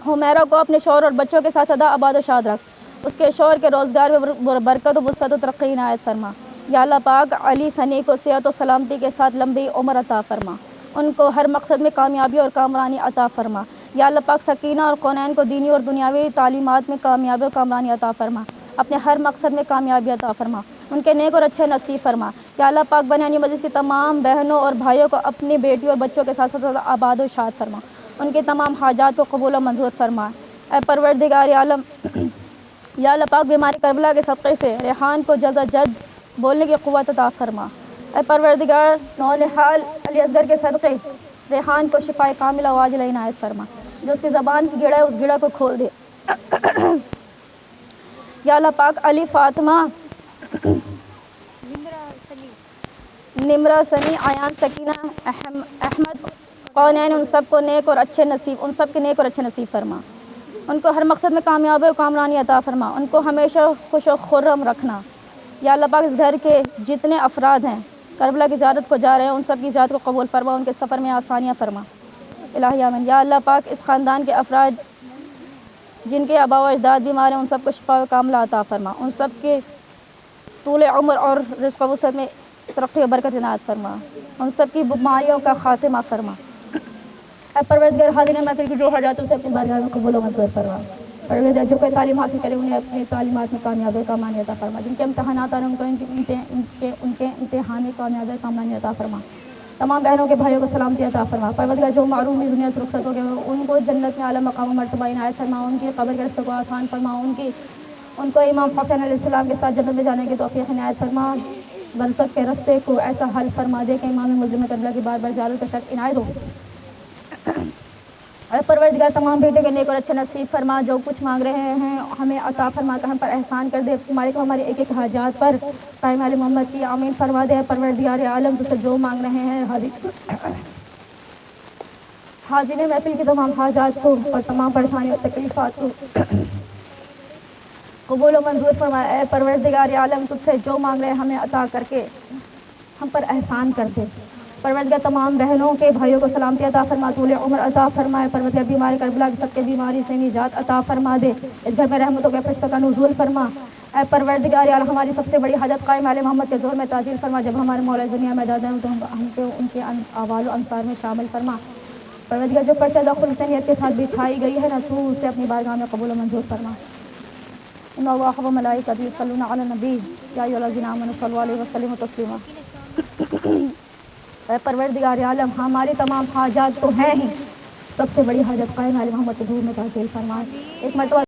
حمیرہ کو اپنے شوہر اور بچوں کے ساتھ سدا آباد و شاد رکھ، اس کے شوہر کے روزگار میں برکت و وسعت و ترقی عنایت فرما۔ یا اللہ پاک علی سنی کو صحت و سلامتی کے ساتھ لمبی عمر عطا فرما، ان کو ہر مقصد میں کامیابی اور کامرانی عطا فرما۔ یا اللہ پاک سکینہ اور کونین کو دینی اور دنیاوی تعلیمات میں کامیابی اور کامرانی عطا فرما، اپنے ہر مقصد میں کامیابی عطا فرما، ان کے نیک اور اچھے نصیب فرما۔ یا اللہ پاک بنیانی مجلس کی تمام بہنوں اور بھائیوں کو اپنی بیٹی اور بچوں کے ساتھ ساتھ آباد و شاد فرما، ان کی تمام حاجات کو قبول و منظور فرما۔ اے پروردگار عالم، یا اللہ پاک بیماری کربلا کے صدقے سے ریحان کو جلد از جلد بولنے کی قوت عطا فرما۔ اے پروردگار نونہال علی اصغر کے صدقے ریحان کو شفائے کاملہ و عاجلہ عنایت فرما، جو اس کی زبان کی گڑا ہے اس گڑا کو کھول دے۔ یا اللہ پاک علی فاطمہ، نمرہ سنی، آیان سکینہ، احمد کونین، ان سب کو نیک اور اچھے نصیب، ان سب کے نیک اور اچھے نصیب فرما، ان کو ہر مقصد میں کامیابی و کامرانی عطا فرما، ان کو ہمیشہ خوش و خرم رکھنا۔ یا اللہ پاک اس گھر کے جتنے افراد ہیں کربلا کی زیارت کو جا رہے ہیں ان سب کی زیارت کو قبول فرما، ان کے سفر میں آسانیاں فرما الہی آمین۔ یا اللہ پاک اس خاندان کے افراد جن کے آباء و اجداد بیمار ہیں ان سب کو شفا و کاملہ عطا فرما، ان سب کے طول عمر اور رزق و وسعت میں ترقی و برکت عنایت فرما، ان سب کی بیماریوں کا خاتمہ فرما۔ اے پروردگار حاضرین محفل کی جو حاجات اسے اپنی بارگاہ میں قبول و منظور فرما۔ پروردگار جو کوئی تعلیم حاصل کرے انہیں اپنی تعلیمات میں کامیابی کامرانی عطا فرما، جن کے امتحانات آ رہے ہیں ان کے امتحان میں کامیابی کامرانی عطا فرما۔ تمام بہنوں کے بھائیوں کو سلامتی عطا فرما۔ پروردگار جو معروف اس دنیا سے رخصت ہو گئے ان کو جنت میں اعلیٰ مقام و مرتبہ عنایت فرما، ان کی قبر کے راستے کو آسان فرما، ان کی ان کو امام حسین علیہ السلام کے ساتھ جنت میں جانے کی توفیق عنایت فرما، برزخ کے رستے کو ایسا حل فرما دے کہ امام مسلم قبلہ کی بار بار زیارت کا شرف عنایت ہو۔ اے پروردگار تمام بیٹے کے نیک اور اچھے نصیب فرما، جو کچھ مانگ رہے ہیں ہمیں عطا فرما کر ہم پر احسان کر دے، مالک ہماری ایک ایک حاجات پر قائم علی محمد کی آمین فرما دے۔ پروردگار عالم تجھ سے جو مانگ رہے ہیں حاضر محفل کی تمام حاجات کو اور تمام پریشانی اور تکلیفات کو قبول و منظور فرما۔ اے پروردگار عالم تجھ سے جو مانگ رہے ہیں ہمیں عطا کر کے ہم پر احسان کر دے۔ پروردگار تمام بہنوں کے بھائیوں کو سلامتی عطا فرما، طول عمر عطا فرمائے۔ پروردگار بیماری کربلا کی سب کے بیماری سے نجات عطا فرما دے، اس گھر میں رحمتوں کے فرشتوں کا نزول فرما۔ اے پروردگار عالم ہماری سب سے بڑی حاجت قائم علی محمد کے ظہور میں تعجیل فرما، جب ہمارے مولا دنیا میں دادا تو ہم کو ان کے اعوال و انصار میں شامل فرما۔ پروردگار جو پرچہ خلوص نیت کے ساتھ بچھائی گئی ہے نا، تو اسے اپنی بارگاہ میں قبول و منظور فرما۔ ان اللہ و ملائکتہ یصلون علی النبی یا ایھا الذین آمنوا صلوا علیہ وسلموا تسلیما۔ اے پروردگار عالم ہماری تمام حاجات تو ہیں ہی، سب سے بڑی حاجت قائم علی محمد کے ظہور میں تعجیل فرما۔ ایک مرتبہ